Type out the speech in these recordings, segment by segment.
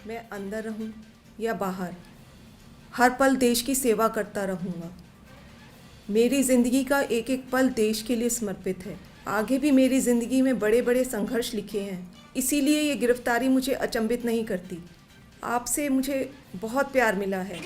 मैं अंदर रहूं या बाहर, हर पल देश की सेवा करता रहूंगा। मेरी ज़िंदगी का एक एक पल देश के लिए समर्पित है। आगे भी मेरी ज़िंदगी में बड़े बड़े संघर्ष लिखे हैं, इसीलिए ये गिरफ्तारी मुझे अचंभित नहीं करती। आपसे मुझे बहुत प्यार मिला है।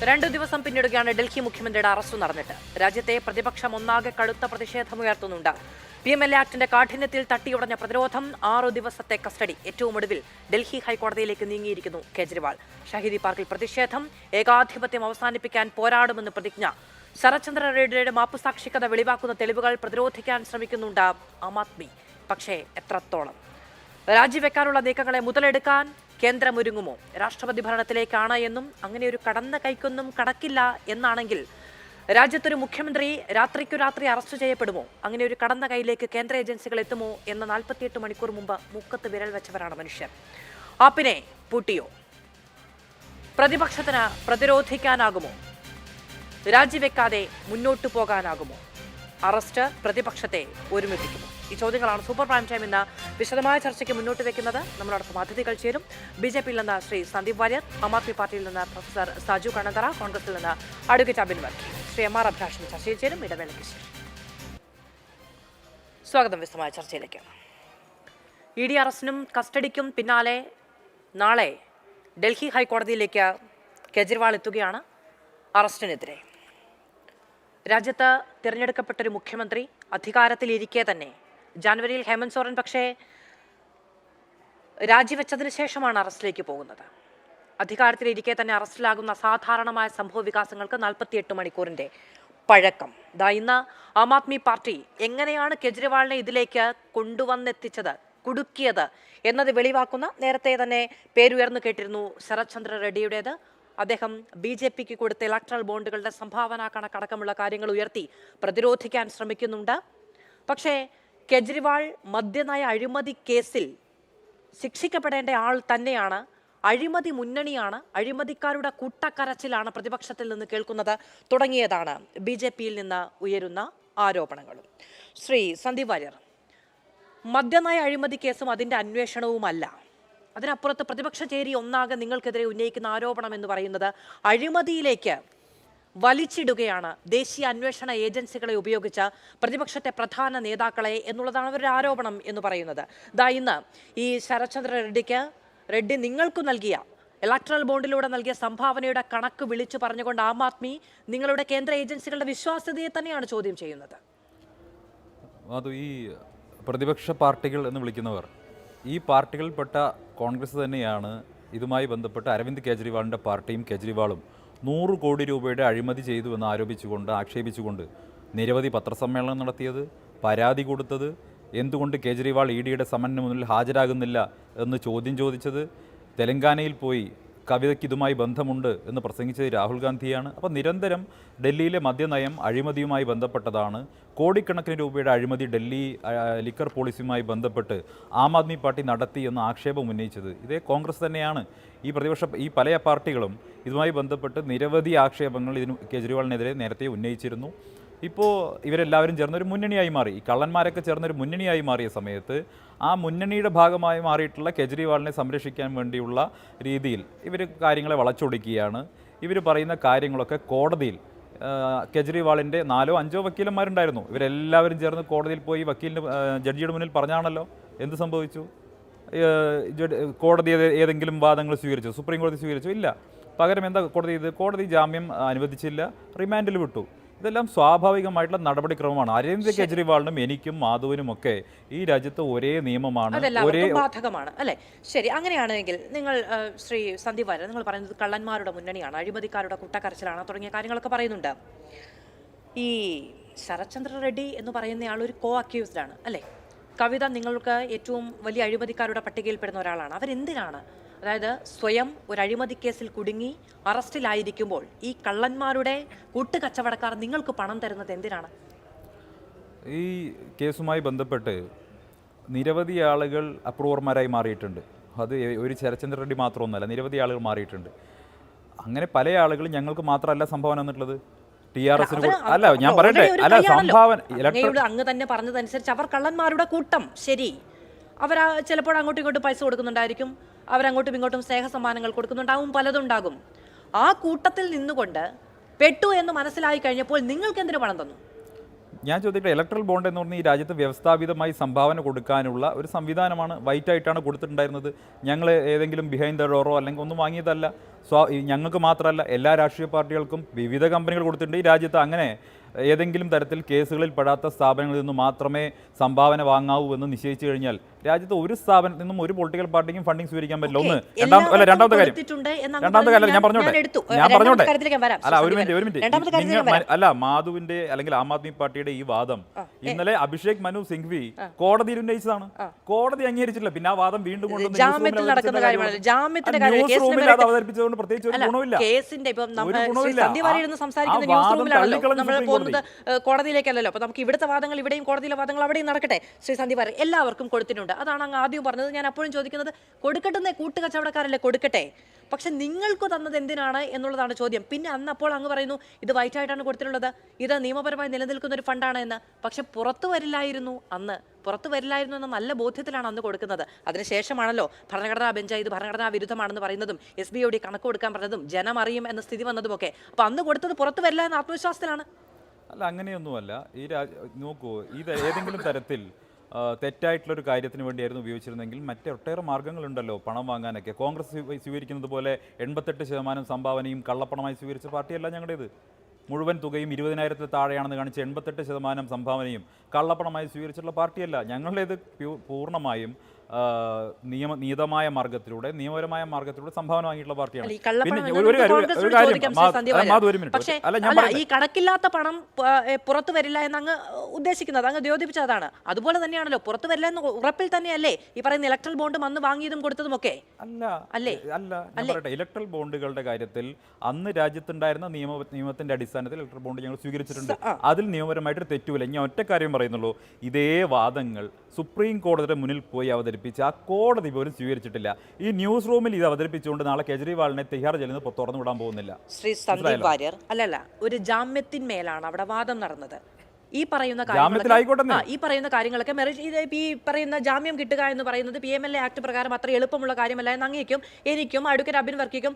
രണ്ടു ദിവസം പിന്നിടുകയാണ് ഡൽഹി മുഖ്യമന്ത്രിയുടെ അറസ്റ്റ് നടന്നിട്ട്. രാജ്യത്തെ പ്രതിപക്ഷം ഒന്നാകെ കടുത്ത പ്രതിഷേധമുയർത്തുന്നുണ്ട്. PMLA ആക്ടിന്റെ കാഠിന്യത്തിൽ തട്ടിയുടഞ്ഞ പ്രതിരോധം, 6 ദിവസത്തെ കസ്റ്റഡി. ഏറ്റവും ഒടുവിൽ ഡൽഹി ഹൈക്കോടതിയിലേക്ക് നീങ്ങിയിരിക്കുന്നു കേജ്രിവാൾ. ഷഹീദി പാർക്കിൽ പ്രതിഷേധം, ഏകാധിപത്യം അവസാനിപ്പിക്കാൻ പോരാടുമെന്ന് പ്രതിജ്ഞ. ശരത്ചന്ദ്ര റെഡ്ഡിയുടെ മാപ്പുസാക്ഷിക്കഥ വെളിവാക്കുന്ന തെളിവുകൾ പ്രതിരോധിക്കാൻ ശ്രമിക്കുന്നുണ്ട് ആം ആദ്മി. പക്ഷേ എത്രത്തോളം? രാജിവെക്കാനുള്ള നീക്കങ്ങളെ മുതലെടുക്കാൻ കേന്ദ്രം ഒരുങ്ങുമോ? രാഷ്ട്രപതി ഭരണത്തിലേക്കാണ് എന്നും അങ്ങനെ ഒരു കടന്ന കൈക്കൊന്നും കടക്കില്ല എന്നാണെങ്കിൽ രാജ്യത്തൊരു മുഖ്യമന്ത്രി രാത്രിക്കു രാത്രി അറസ്റ്റ് ചെയ്യപ്പെടുമോ? അങ്ങനെ ഒരു കടന്ന കൈയിലേക്ക് കേന്ദ്ര ഏജൻസികൾ എത്തുമോ എന്ന് 48 മണിക്കൂർ മുമ്പ് മൂക്കത്ത് വിരൽ വെച്ചവരാണ് മനുഷ്യർ. ആപ്പിനെ പൂട്ടിയോ? പ്രതിപക്ഷത്തിന് പ്രതിരോധിക്കാനാകുമോ? രാജിവെക്കാതെ മുന്നോട്ടു പോകാനാകുമോ? അറസ്റ്റ് പ്രതിപക്ഷത്തെ ഒരുമിപ്പിക്കുമോ? ഈ ചോദ്യങ്ങളാണ് സൂപ്പർ പ്രൈം ടൈം ഇന്ന് വിശദമായ ചർച്ചയ്ക്ക് മുന്നോട്ട് വെക്കുന്നത്. നമ്മളോടൊപ്പം അതിഥികൾ ചേരും. BJPയിൽ നിന്ന് ശ്രീ സന്ദീപ് വാര്യർ, ആം ആദ്മി പാർട്ടിയിൽ നിന്ന് പ്രൊഫസർ സാജു കണ്ണന്തറ, കോൺഗ്രസിൽ നിന്ന് അഡ്വക്കേറ്റ് അബിൻ വർക്കി, ശ്രീ MR അഭിലാഷ് ചർച്ചയിൽ ചേരും. ഇടവേളയ്ക്ക് ശേഷം സ്വാഗതം വിശദമായ ചർച്ചയിലേക്ക്. ED അറസ്റ്റിനും കസ്റ്റഡിക്കും പിന്നാലെ നാളെ ഡൽഹി ഹൈക്കോടതിയിലേക്ക് കേജ്രിവാൾ എത്തുകയാണ് അറസ്റ്റിനെതിരെ. രാജ്യത്ത് തിരഞ്ഞെടുക്കപ്പെട്ടൊരു മുഖ്യമന്ത്രി അധികാരത്തിലിരിക്കെ തന്നെ ജാനുവരിയിൽ ഹേമന്ത് സോറൻ പക്ഷേ രാജിവെച്ചതിന് ശേഷമാണ് അറസ്റ്റിലേക്ക് പോകുന്നത്. അധികാരത്തിലിരിക്കെ തന്നെ അറസ്റ്റിലാകുന്ന അസാധാരണമായ സംഭവ വികാസങ്ങൾക്ക് 48 മണിക്കൂറിന്റെ പഴക്കം. ഇന്ന് ആം ആദ്മി പാർട്ടി എങ്ങനെയാണ് കേജ്രിവാളിനെ ഇതിലേക്ക് കൊണ്ടുവന്നെത്തിച്ചത്, കുടുക്കിയത് എന്നത് വെളിവാക്കുന്ന, നേരത്തെ തന്നെ പേരുയർന്നു കേട്ടിരുന്നു ശരത്ചന്ദ്ര റെഡ്ഡിയുടേത്. അദ്ദേഹം BJPക്ക് കൊടുത്ത ഇലക്ട്രൽ ബോണ്ടുകളുടെ സംഭാവന കണക്കടക്കമുള്ള കാര്യങ്ങൾ ഉയർത്തി പ്രതിരോധിക്കാൻ ശ്രമിക്കുന്നുണ്ട്. പക്ഷേ കേജ്രിവാൾ മദ്യനയ അഴിമതി കേസിൽ ശിക്ഷിക്കപ്പെടേണ്ട ആൾ തന്നെയാണ്. അഴിമതി മുന്നണിയാണ്, അഴിമതിക്കാരുടെ കൂട്ടക്കരച്ചിലാണ് പ്രതിപക്ഷത്തിൽ നിന്ന് കേൾക്കുന്നത് തുടങ്ങിയതാണ് BJPയിൽ നിന്ന് ഉയരുന്ന ആരോപണങ്ങളും. ശ്രീ സന്ദീപ് വാര്യർ, മദ്യനയ അഴിമതി കേസും അതിൻ്റെ അന്വേഷണവുമല്ല, അതിനപ്പുറത്ത് പ്രതിപക്ഷ ചേരി ഒന്നാകെ നിങ്ങൾക്കെതിരെ ഉന്നയിക്കുന്ന ആരോപണം എന്ന് പറയുന്നത് അഴിമതിയിലേക്ക് വലിച്ചിടുകയാണ് ദേശീയ അന്വേഷണ ഏജൻസികളെ ഉപയോഗിച്ച് പ്രതിപക്ഷത്തെ പ്രധാന നേതാക്കളെ എന്നുള്ളതാണ് അവരുടെ ആരോപണം എന്ന് പറയുന്നത്. ഇന്ന് ഈ ശരത്ചന്ദ്ര റെഡ്ഡി നിങ്ങൾക്ക് നൽകിയ ഇലക്ട്രൽ ബോണ്ടിലൂടെ നൽകിയ സംഭാവനയുടെ കണക്ക് വിളിച്ചു പറഞ്ഞുകൊണ്ട് ആം ആദ്മി നിങ്ങളുടെ കേന്ദ്ര ഏജൻസികളുടെ വിശ്വാസ്യതയെ തന്നെയാണ് ചോദ്യം ചെയ്യുന്നത്. അത് ഈ പ്രതിപക്ഷ പാർട്ടികൾ എന്ന് വിളിക്കുന്നവർ, ഈ പാർട്ടികളിൽപ്പെട്ട കോൺഗ്രസ് തന്നെയാണ് ഇതുമായി ബന്ധപ്പെട്ട് അരവിന്ദ് കെജ്രിവാളിൻ്റെ പാർട്ടിയും കെജ്രിവാളും 100 കോടി രൂപയുടെ അഴിമതി ചെയ്തു എന്ന് ആക്ഷേപിച്ചുകൊണ്ട് നിരവധി പത്രസമ്മേളനം നടത്തിയത്, പരാതി കൊടുത്തത്, എന്തുകൊണ്ട് കേജ്രിവാൾ EDയുടെ സമന് മുന്നിൽ ഹാജരാകുന്നില്ല എന്ന് ചോദ്യം ചോദിച്ചത്, തെലങ്കാനയിൽ പോയി കവിതയ്ക്ക് ഇതുമായി ബന്ധമുണ്ട് എന്ന് പ്രസംഗിച്ചത് രാഹുൽ ഗാന്ധിയാണ്. അപ്പോൾ നിരന്തരം ഡൽഹിയിലെ മദ്യനയം അഴിമതിയുമായി ബന്ധപ്പെട്ടതാണ്. കോടിക്കണക്കിന് രൂപയുടെ അഴിമതി ഡൽഹി ലിക്കർ പോളിസിയുമായി ബന്ധപ്പെട്ട് ആം ആദ്മി പാർട്ടി നടത്തി എന്ന ആക്ഷേപം ഉന്നയിച്ചത് ഇതേ കോൺഗ്രസ് തന്നെയാണ്. ഈ പല പാർട്ടികളും ഇതുമായി ബന്ധപ്പെട്ട് നിരവധി ആക്ഷേപങ്ങൾ കേജ്രിവാളിനെതിരെ നേരത്തെ ഉന്നയിച്ചിരുന്നു. ഇപ്പോൾ ഇവരെല്ലാവരും ചേർന്നൊരു മുന്നണിയായി മാറി. ഈ കള്ളന്മാരൊക്കെ ചേർന്നൊരു മുന്നണിയായി മാറിയ സമയത്ത് ആ മുന്നണിയുടെ ഭാഗമായി മാറിയിട്ടുള്ള കേജ്രിവാളിനെ സംരക്ഷിക്കാൻ വേണ്ടിയുള്ള രീതിയിൽ ഇവർ കാര്യങ്ങളെ വളച്ചൊടിക്കുകയാണ്. ഇവർ പറയുന്ന കാര്യങ്ങളൊക്കെ കോടതിയിൽ കേജ്രിവാളിൻ്റെ 4-5 വക്കീലന്മാരുണ്ടായിരുന്നു. ഇവരെല്ലാവരും ചേർന്ന് കോടതിയിൽ പോയി ജഡ്ജിയുടെ മുന്നിൽ പറഞ്ഞാണല്ലോ. എന്ത് സംഭവിച്ചു? കോടതി ഏതെങ്കിലും വാദങ്ങൾ സ്വീകരിച്ചു? സുപ്രീം കോടതി സ്വീകരിച്ചു? ഇല്ല. പകരം എന്താ കോടതി ചെയ്ത്? കോടതി ജാമ്യം അനുവദിച്ചില്ല, റിമാൻഡിൽ വിട്ടു. ഇതെല്ലാം സ്വാഭാവികമായിട്ടുള്ള നടപടിക്രമമാണ്. അരവിന്ദ് കെജ്രിവാളിനും എനിക്കും മാധവനും ഒക്കെ ഈ രാജ്യത്ത് ഒരേ നിയമമാണ്, ഒരേ ബാധകമാണ് അല്ലേ? ശരി, അങ്ങനെയാണെങ്കിൽ നിങ്ങൾ ശ്രീ സന്ദീപ് വാര്യർ, നിങ്ങൾ പറയുന്നത് കള്ളന്മാരുടെ മുന്നണിയാണ്, അഴിമതിക്കാരുടെ കുട്ടക്കരച്ചിലാണ് തുടങ്ങിയ കാര്യങ്ങളൊക്കെ പറയുന്നുണ്ട്. ഈ ശരത്ചന്ദ്ര റെഡ്ഡി എന്ന് പറയുന്നയാൾ ഒരു അക്യൂസ്ഡ് ആണ് അല്ലേ? കവിത നിങ്ങൾക്ക് ഏറ്റവും വലിയ അഴിമതിക്കാരുടെ പട്ടികയിൽപ്പെടുന്ന ഒരാളാണ്. അവരെന്തിനാണ്, അതായത് സ്വയം ഒരു അഴിമതി കേസിൽ കുടുങ്ങി അറസ്റ്റിലായിരിക്കുമ്പോൾ ഈ കള്ളന്മാരുടെ കൂട്ടുകച്ചവടക്കാർ നിങ്ങൾക്ക് പണം തരുന്നത് എന്തിനാണ്? ഈ കേസുമായി ബന്ധപ്പെട്ട് നിരവധി ആളുകൾ അപ്രൂവർമാരായി മാറിയിട്ടുണ്ട്. അത് ഒരു ശരത്ചന്ദ്ര റെഡ്ഡി മാത്രമൊന്നുമല്ല, നിരവധി ആളുകൾ മാറിയിട്ടുണ്ട്. അങ്ങനെ പല ആളുകളും ഞങ്ങൾക്ക് മാത്രമല്ല സംഭാവന തന്നിട്ടുള്ളത്. TRS അല്ല, ഞാൻ അവർ പറയട്ടെ, already ഒരു അല്ല കൈയാണല്ലോ. സംഭാവന അങ്ങയുടെ അങ്ങ് തന്നെ പറഞ്ഞതനുസരിച്ച് അവർ കള്ളന്മാരുടെ കൂട്ടം. ശരി, അവർ ചിലപ്പോൾ അങ്ങോട്ടും ഇങ്ങോട്ടും പൈസ കൊടുക്കുന്നുണ്ടായിരിക്കും, അവരങ്ങോട്ടും ഇങ്ങോട്ടും സ്നേഹ സമ്മാനങ്ങൾ കൊടുക്കുന്നുണ്ടാവും, പലതുണ്ടാകും. ആ കൂട്ടത്തിൽ നിന്നുകൊണ്ട് പെട്ടു എന്ന് മനസ്സിലായി കഴിഞ്ഞപ്പോൾ നിങ്ങൾക്ക് എന്തിനു പണം തന്നു? ഞാൻ ചോദിക്കട്ടെ, ഇലക്ട്രൽ ബോണ്ട് എന്ന് പറഞ്ഞാൽ ഈ രാജ്യത്ത് വ്യവസ്ഥാപിതമായി സംഭാവന കൊടുക്കാനുള്ള ഒരു സംവിധാനമാണ്. വൈറ്റായിട്ടാണ് കൊടുത്തിട്ടുണ്ടായിരുന്നത്. ഞങ്ങൾ ഏതെങ്കിലും ബിഹൈൻഡ് ദ ഡോറോ അല്ലെങ്കിൽ ഒന്നും വാങ്ങിയതല്ല. ഞങ്ങൾക്ക് മാത്രമല്ല, എല്ലാ രാഷ്ട്രീയ പാർട്ടികൾക്കും വിവിധ കമ്പനികൾ കൊടുത്തിട്ടുണ്ട്. ഈ രാജ്യത്ത് അങ്ങനെ ഏതെങ്കിലും തരത്തിൽ കേസുകളിൽ പെടാത്ത സ്ഥാപനങ്ങളിൽ നിന്ന് മാത്രമേ സംഭാവന വാങ്ങാവൂ എന്ന് നിശ്ചയിച്ചു കഴിഞ്ഞാൽ രാജ്യത്ത് ഒരു സ്ഥാപനത്തിൽ നിന്നും ഒരു പൊളിറ്റിക്കൽ പാർട്ടിക്കും ഫണ്ടിങ് സ്വീകരിക്കാൻ പറ്റില്ല. ഒന്ന്. രണ്ടാമത്തെ കാര്യം ഞാൻ പറഞ്ഞോട്ടെ അല്ല, ഒരു മിനിറ്റ്. അല്ല, മാധുവിന്റെ അല്ലെങ്കിൽ ആം ആദ്മി പാർട്ടിയുടെ ഈ വാദം ഇന്നലെ അഭിഷേക് മനു സിംഘ്വി കോടതിയിൽ ഉന്നയിച്ചതാണ്. കോടതി അംഗീകരിച്ചിട്ടില്ല. പിന്നെ ആ വാദം വീണ്ടും അവതരിപ്പിച്ചതുകൊണ്ട് പ്രത്യേകിച്ച് ഒരു ഗുണമില്ല. കോടതിയിലേക്കല്ലോ. അപ്പൊ നമുക്ക് ഇവിടുത്തെ വാദങ്ങൾ ഇവിടെയും, കോടതിയിലെ വാദങ്ങൾ അവിടെയും നടക്കട്ടെ. ശ്രീ സന്ദീപ് വാര്യർ, എല്ലാവർക്കും കൊടുത്തിട്ടുണ്ട്. അതാണ് അങ്ങ് ആദ്യം പറഞ്ഞത്. ഞാൻ അപ്പോഴും ചോദിക്കുന്നത്, കൊടുക്കട്ടെ, കൂട്ടുകച്ചവടക്കാരല്ലേ കൊടുക്കട്ടെ, പക്ഷെ നിങ്ങൾക്ക് തന്നത് എന്തിനാണ് എന്നുള്ളതാണ് ചോദ്യം. പിന്നെ അപ്പോൾ അങ്ങ് പറയുന്നു ഇത് വൈറ്റായിട്ടാണ് കൊടുത്തിട്ടുള്ളത്, ഇത് നിയമപരമായി നിലനിൽക്കുന്ന ഒരു ഫണ്ടാണ് എന്ന്. പക്ഷെ പുറത്തു വരില്ലായിരുന്നു എന്ന നല്ല ബോധ്യത്തിലാണ് അന്ന് കൊടുക്കുന്നത്. അതിനുശേഷമാണല്ലോ ഭരണഘടനാ ബെഞ്ച് ഇത് ഭരണഘടനാ വിരുദ്ധമാണെന്ന് പറയുന്നതും SBOD കണക്ക് കൊടുക്കാൻ പറഞ്ഞതും ജനം അറിയും എന്ന സ്ഥിതി വന്നതുമൊക്കെ. അപ്പൊ അന്ന് കൊടുത്തത് പുറത്തു വരില്ല എന്ന ആത്മവിശ്വാസത്തിലാണ്. അല്ല, അങ്ങനെയൊന്നുമല്ല. നോക്കൂ, ഇത് ഏതെങ്കിലും തരത്തിൽ തെറ്റായിട്ടുള്ളൊരു കാര്യത്തിന് വേണ്ടിയായിരുന്നു ഉപയോഗിച്ചിരുന്നെങ്കിൽ മറ്റൊട്ടേറെ മാർഗ്ഗങ്ങളുണ്ടല്ലോ പണം വാങ്ങാനൊക്കെ. കോൺഗ്രസ് സ്വീകരിക്കുന്നത് പോലെ 88% സംഭാവനയും കള്ളപ്പണമായി സ്വീകരിച്ച പാർട്ടിയല്ല ഞങ്ങളുടേത്. മുഴുവൻ തുകയും 20,000-ൽ താഴെയാണെന്ന് കാണിച്ച് 88% സംഭാവനയും കള്ളപ്പണമായി സ്വീകരിച്ചിട്ടുള്ള പാർട്ടിയല്ല ഞങ്ങളുടേത്. പൂർണ്ണമായും നിയമപരമായ മാർഗത്തിലൂടെ സംഭാവന വാങ്ങിയിട്ടുള്ള പാർട്ടിയാണ്. ഈ കണക്കില്ലാത്ത പണം പുറത്തു വരില്ല എന്ന് അങ്ങ് ഉദ്ദേശിക്കുന്നത്, അങ്ങ് ദ്യോതിപ്പിച്ചതാണ്. അതുപോലെ തന്നെയാണല്ലോ പുറത്തു വരില്ല എന്ന് ഉറപ്പിൽ തന്നെയല്ലേ ഈ പറയുന്ന ഇലക്ട്രൽ ബോണ്ട് അന്ന് വാങ്ങിയതും കൊടുത്തതും ഒക്കെ? അല്ലേ? ഇലക്ട്രൽ ബോണ്ടുകളുടെ കാര്യത്തിൽ അന്ന് രാജ്യത്തുണ്ടായിരുന്ന നിയമത്തിന്റെ അടിസ്ഥാനത്തിൽ ഇലക്ട്രൽ ബോണ്ട് ഞങ്ങൾ സ്വീകരിച്ചിട്ടുണ്ട്. അതിൽ നിയമപരമായിട്ട് തെറ്റുമില്ല. ഞാൻ ഒറ്റ കാര്യം പറയുന്നുള്ളൂ, ഇതേ വാദങ്ങൾ സുപ്രീം കോടതിയുടെ മുന്നിൽ പോയി അവതരിപ്പിച്ച് ആ കോടതി പോലും സ്വീകരിച്ചിട്ടില്ല. ഈ ന്യൂസ് റൂമിൽ ഇത് അവതരിപ്പിച്ചുകൊണ്ട് നാളെ കേജ്രിവാളിനെ തിഹാർ ജയിലിൽ നിന്ന് തുറന്നു വിടാൻ പോകുന്നില്ല. ശ്രീ സന്ദീപ് വാര്യർ, അല്ലല്ല, ഒരു ജാമ്യത്തിന്മേലാണ് അവിടെ വാദം നടന്നത്. ഈ പറയുന്ന കാര്യങ്ങളൊക്കെ ഈ പറയുന്ന ജാമ്യം കിട്ടുക എന്ന് പറയുന്നത് PMLA ആക്ട് പ്രകാരം അത്ര എളുപ്പമുള്ള കാര്യമല്ല എന്ന് അങ്ങേക്കും എനിക്കും അഡ്വക്കേറ്റ് അബിൻ വർക്കിക്കും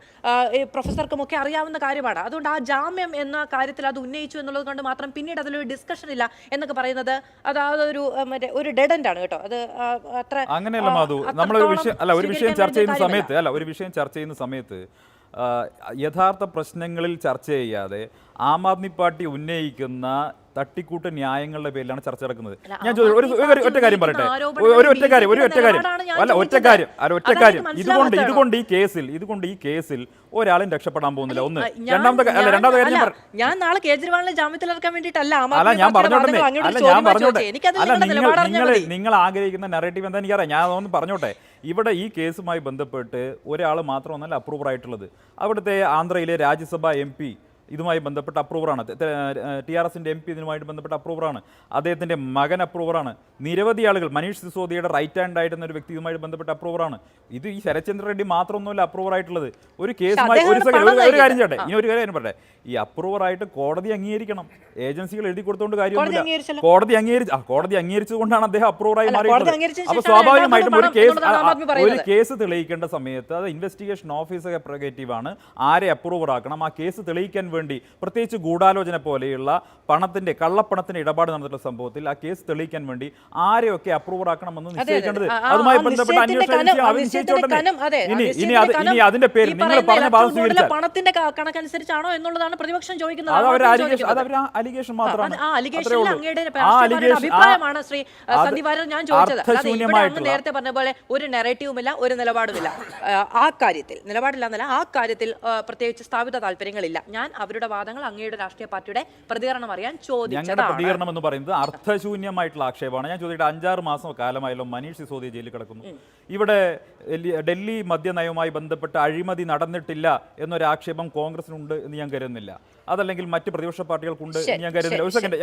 പ്രൊഫസർക്കും ഒക്കെ അറിയാവുന്ന കാര്യമാണ്. അതുകൊണ്ട് ആ ജാമ്യം എന്ന കാര്യത്തിൽ അത് ഉന്നയിച്ചു എന്നുള്ളത് കൊണ്ട് മാത്രം പിന്നീട് അതിലൊരു ഡിസ്കഷൻ ഇല്ല എന്നൊക്കെ പറയുന്നത് ഒരു ഡെഡ് എൻഡ് ആണ് കേട്ടോ. അത് അത്ര അങ്ങനെയല്ല മാധു. ഒരു വിഷയം ചർച്ച ചെയ്യുന്ന സമയത്ത് യഥാർത്ഥ പ്രശ്നങ്ങളിൽ ചർച്ച ചെയ്യാതെ ആം ആദ്മി പാർട്ടി ഉന്നയിക്കുന്ന തട്ടിക്കൂട്ട് ന്യായങ്ങളുടെ പേരിലാണ് ചർച്ച നടക്കുന്നത്. ഞാൻ ഒറ്റ കാര്യം പറയട്ടെ. ഇതുകൊണ്ട് ഈ കേസിൽ ഒരാളും രക്ഷപ്പെടാൻ പോകുന്നില്ല. ഒന്ന്. രണ്ടാമത്തെ കാര്യം ഞാൻ നാളെ കേജ്രിവാളിനെ ജാമ്യത്തിലിറക്കാൻ വേണ്ടിയിട്ടല്ല. നിങ്ങൾ ആഗ്രഹിക്കുന്ന നറേറ്റീവ് എന്താ എനിക്കറിയാം. ഞാൻ അതൊന്ന് പറഞ്ഞോട്ടെ. ഇവിടെ ഈ കേസുമായി ബന്ധപ്പെട്ട് ഒരാൾ മാത്രമൊന്നല്ല അപ്രൂവർ ആയിട്ടുള്ളത്. അവിടുത്തെ ആന്ധ്രയിലെ രാജ്യസഭാ MP ഇതുമായി ബന്ധപ്പെട്ട അപ്രൂവറാണ്. TRSന്റെ MP ഇതിനുമായിട്ട് ബന്ധപ്പെട്ട അപ്രൂവറാണ്. അദ്ദേഹത്തിൻ്റെ മകൻ അപ്രൂവറാണ്. നിരവധി ആളുകൾ, മനീഷ് സിസോദിയുടെ റൈറ്റ് ഹാൻഡ് ആയിരുന്ന ഒരു വ്യക്തി ഇതുമായിട്ട് ബന്ധപ്പെട്ട അപ്രൂവറാണ്. ഇത് ഈ ശരത്ചന്ദ്ര റെഡ്ഡി മാത്രമൊന്നുമല്ല അപ്രൂവർ ആയിട്ടുള്ളത്. ഒരു കേസുമായി ഒരു കാര്യം ചേട്ടെ, ഇനി ഒരു കാര്യം പറയട്ടെ. ഈ അപ്രൂവറായിട്ട് കോടതി അംഗീകരിക്കണം. ഏജൻസികൾ എഴുതി കൊടുത്തുകൊണ്ട് കാര്യമൊന്നുമില്ല. കോടതി അംഗീകരിച്ചതുകൊണ്ടാണ് അദ്ദേഹം അപ്രൂവറായി മാറിയിട്ടുള്ളത്. അപ്പോൾ സ്വാഭാവികമായിട്ടും ഒരു കേസ് തെളിയിക്കേണ്ട സമയത്ത് അത് ഇൻവെസ്റ്റിഗേഷൻ ഓഫീസർ പ്രൊഗേറ്റീവ് ആണ്. ആരെ അപ്രൂവർ ആക്കണം, ആ കേസ് തെളിയിക്കാൻ വേണ്ടി പ്രത്യേകിച്ച് ഗൂഢാലോചന പോലെയുള്ള കള്ളപ്പണത്തിന്റെ ഇടപാട് നടന്നിട്ടുള്ള സംഭവത്തിൽ ആ കേസ് തെളിയിക്കാൻ വേണ്ടി ആരെയൊക്കെ അപ്രൂവർ ആക്കണമെന്ന് നിശ്ചയിക്കേണ്ടത് അതുമായി ബന്ധപ്പെട്ട ഇനി അതിന്റെ പേരിൽ നിങ്ങൾ പറഞ്ഞ ഭാഗം സ്വീകരിച്ചാൽ പണത്തിന്റെ കണക്കനുസരിച്ചാണോ എന്നുള്ളതാണ് പ്രതിപക്ഷം ചോദിക്കുന്നത്. അലിഗേഷൻ മാത്രമാണ്. ഞാൻ ചോദിച്ചത് നേരത്തെ പറഞ്ഞ പോലെ ഒരു നെറേറ്റീവുമില്ല, ഒരു നിലപാടുമില്ല. ആ കാര്യത്തിൽ പ്രത്യേകിച്ച് സ്ഥാപിത താല്പര്യങ്ങളില്ല. ഞാൻ അവരുടെ വാദങ്ങൾ അങ്ങയുടെ രാഷ്ട്രീയ പാർട്ടിയുടെ പ്രതികരണം അറിയാൻ ചോദിച്ചതാണ്. ഞങ്ങളുടെ പ്രതികരണം എന്ന് പറയുന്നത് അർത്ഥശൂന്യമായിട്ടുള്ള ആക്ഷേപമാണ്. ഞാൻ ചോദിച്ചിട്ട് 5-6 മാസം കാലമായല്ലോ മനീഷ് സിസോദിയ ജയിലിൽ കിടക്കുന്നു. ഇവിടെ ഡൽഹി മദ്യനയവുമായി ബന്ധപ്പെട്ട് അഴിമതി നടന്നിട്ടില്ല എന്നൊരാക്ഷേപം കോൺഗ്രസിനുണ്ട് എന്ന് ഞാൻ കരുതുന്നില്ല. അതല്ലെങ്കിൽ മറ്റ് പ്രതിപക്ഷ പാർട്ടികൾക്കുണ്ട് എന്ന് ഞാൻ കരുതുന്നില്ല. ഒരു സെക്കൻഡ്,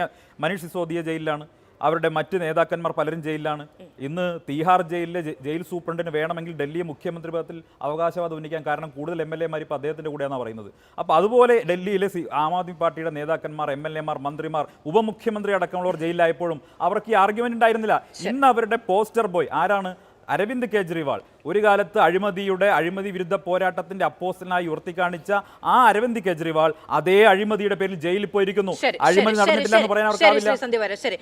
മനീഷ് സിസോദിയ ജയിലിലാണ്. അവരുടെ മറ്റ് നേതാക്കന്മാർ പലരും ജയിലിലാണ്. ഇന്ന് തീഹാർ ജയിലിലെ ജയിൽ സൂപ്രണ്ടിന് വേണമെങ്കിൽ ഡൽഹി മുഖ്യമന്ത്രി പദത്തിൽ അവകാശവാദം ഉന്നയിക്കാൻ കാരണം കൂടുതൽ MLA-മാർ ഇപ്പോൾ അദ്ദേഹത്തിൻ്റെ കൂടെയാണ് പറയുന്നത്. അപ്പോൾ അതുപോലെ ഡൽഹിയിലെ ആം ആദ്മി പാർട്ടിയുടെ നേതാക്കന്മാർ, MLA-മാർ, മന്ത്രിമാർ, ഉപമുഖ്യമന്ത്രി അടക്കമുള്ളവർ ജയിലിലായപ്പോഴും അവർക്ക് ഈ ആർഗ്യുമെന്റ് ഉണ്ടായിരുന്നില്ല. ഇന്ന് അവരുടെ പോസ്റ്റർ ബോയ് ആരാണ്? അരവിന്ദ് കെജ്രിവാൾ. ഒരു കാലത്ത് അഴിമതി വിരുദ്ധ പോരാട്ടത്തിന്റെ അപ്പോസ്റ്റലായി ഉയർത്തിക്കാണിച്ച ആ അരവിന്ദ് കെജ്രിവാൾ അതേ അഴിമതിയുടെ പേരിൽ ജയിലിൽ പോയിരിക്കുന്നു. അഴിമതി നടന്നിട്ടില്ല എന്ന് പറയാൻ അവർക്കാവില്ല. ശരി,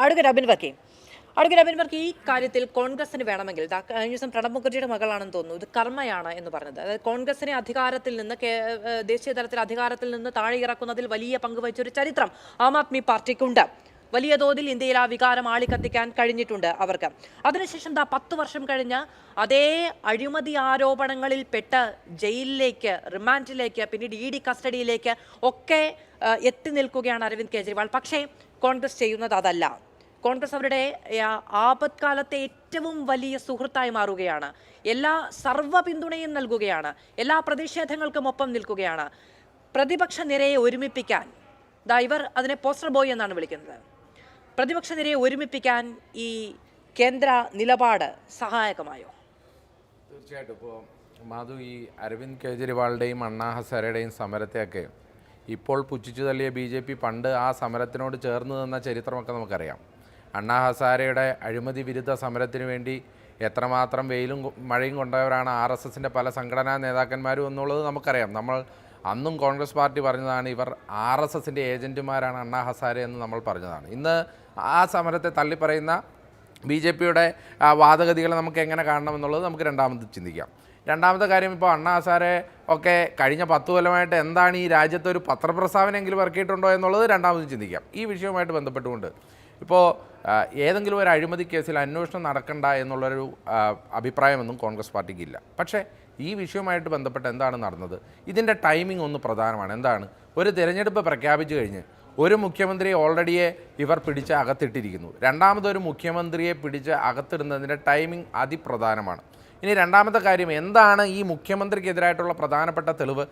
അഡ്വക്കേറ്റ് അബിൻ വർക്കി, ഈ കാര്യത്തിൽ കോൺഗ്രസിന് വേണമെങ്കിൽ കഴിഞ്ഞ ദിവസം പ്രണബ് മുഖർജിയുടെ മകളാണെന്ന് തോന്നുന്നു ഇത് കർമ്മയാണ് എന്ന് പറഞ്ഞത്, അതായത് കോൺഗ്രസിനെ അധികാരത്തിൽ നിന്ന് ദേശീയ തലത്തിൽ അധികാരത്തിൽ നിന്ന് താഴെ ഇറക്കുന്നതിൽ വലിയ പങ്ക് വഹിച്ചൊരു ചരിത്രം ആം ആദ്മി പാർട്ടിക്കുണ്ട്. വലിയ തോതിൽ ഇന്ത്യയിൽ ആ വികാരം ആളിക്കത്തിക്കാൻ കഴിഞ്ഞിട്ടുണ്ട് അവർക്ക്. അതിനുശേഷം 10 വർഷം കഴിഞ്ഞ് അതേ അഴിമതി ആരോപണങ്ങളിൽ പെട്ട് ജയിലിലേക്ക്, റിമാൻഡിലേക്ക്, പിന്നീട് ED കസ്റ്റഡിയിലേക്ക് ഒക്കെ എത്തി നിൽക്കുകയാണ് അരവിന്ദ് കെജ്രിവാൾ. പക്ഷേ കോൺഗ്രസ് ചെയ്യുന്നത് അതല്ല. കോൺഗ്രസ് അവരുടെ ആപത്കാലത്തെ ഏറ്റവും വലിയ സുഹൃത്തായി മാറുകയാണ്. എല്ലാ സർവ്വ പിന്തുണയും നൽകുകയാണ്. എല്ലാ പ്രതിഷേധങ്ങൾക്കും ഒപ്പം നിൽക്കുകയാണ്. പ്രതിപക്ഷ നിരയെ ഒരുമിപ്പിക്കാൻ, ഇവർ അതിനെ പോസ്റ്റർ ബോയ് എന്നാണ് വിളിക്കുന്നത്, പ്രതിപക്ഷ നിരയെ ഒരുമിപ്പിക്കാൻ ഈ കേന്ദ്ര നിലപാട് സഹായകമായോ? തീർച്ചയായിട്ടും. ഇപ്പോൾ മാധു, ഈ അരവിന്ദ് കെജ്രിവാളുടെയും അണ്ണാ ഹസാരെയുടെയും സമരത്തെയൊക്കെ ഇപ്പോൾ പുച്ഛിച്ചു തള്ളിയ BJP പണ്ട് ആ സമരത്തിനോട് ചേർന്ന് നിന്ന ചരിത്രമൊക്കെ നമുക്കറിയാം. അണ്ണാ ഹസാരെയുടെ അഴിമതി വിരുദ്ധ സമരത്തിന് വേണ്ടി എത്രമാത്രം വെയിലും മഴയും കൊണ്ടവരാണ് RSSൻ്റെ പല സംഘടനാ നേതാക്കന്മാരും എന്നുള്ളത് നമുക്കറിയാം. നമ്മൾ അന്നും കോൺഗ്രസ് പാർട്ടി പറഞ്ഞതാണ് ഇവർ RSSൻ്റെ ഏജൻറ്റുമാരാണ് അണ്ണാ ഹസാരെ എന്ന് നമ്മൾ പറഞ്ഞതാണ്. ഇന്ന് ആ സമരത്തെ തള്ളിപ്പറയുന്ന BJPയുടെ വാദഗതികളെ നമുക്ക് എങ്ങനെ കാണണം എന്നുള്ളത് നമുക്ക് രണ്ടാമത് ചിന്തിക്കാം. രണ്ടാമത്തെ കാര്യം, ഇപ്പോൾ അണ്ണാ ഹസാരെ ഒക്കെ കഴിഞ്ഞ 10 കൊല്ലമായിട്ട് എന്താണ് ഈ രാജ്യത്ത് ഒരു പത്രപ്രസ്താവനയെങ്കിലും ഇറക്കിയിട്ടുണ്ടോ എന്നുള്ളത് രണ്ടാമത് ചിന്തിക്കാം. ഈ വിഷയവുമായിട്ട് ബന്ധപ്പെട്ടുകൊണ്ട് ഇപ്പോൾ ഏതെങ്കിലും ഒരു അഴിമതി കേസിൽ അന്വേഷണം നടക്കണ്ട എന്നുള്ളൊരു അഭിപ്രായമൊന്നും കോൺഗ്രസ് പാർട്ടിക്കില്ല. പക്ഷേ ഈ വിഷയവുമായിട്ട് ബന്ധപ്പെട്ട് എന്താണ് നടന്നത്, ഇതിൻ്റെ ടൈമിംഗ് ഒന്ന് പ്രധാനമാണ്. എന്താണ്, ഒരു തിരഞ്ഞെടുപ്പ് പ്രഖ്യാപിച്ചു കഴിഞ്ഞ് ഒരു മുഖ്യമന്ത്രിയെ ഓൾറെഡിയെ ഇവർ പിടിച്ച് അകത്തിട്ടിരിക്കുന്നു. രണ്ടാമതൊരു മുഖ്യമന്ത്രിയെ പിടിച്ച് അകത്തിടുന്നതിൻ്റെ ടൈമിംഗ് അതിപ്രധാനമാണ്. ഇനി രണ്ടാമത്തെ കാര്യം, എന്താണ് ഈ മുഖ്യമന്ത്രിക്കെതിരായിട്ടുള്ള പ്രധാനപ്പെട്ട തെളിവ്?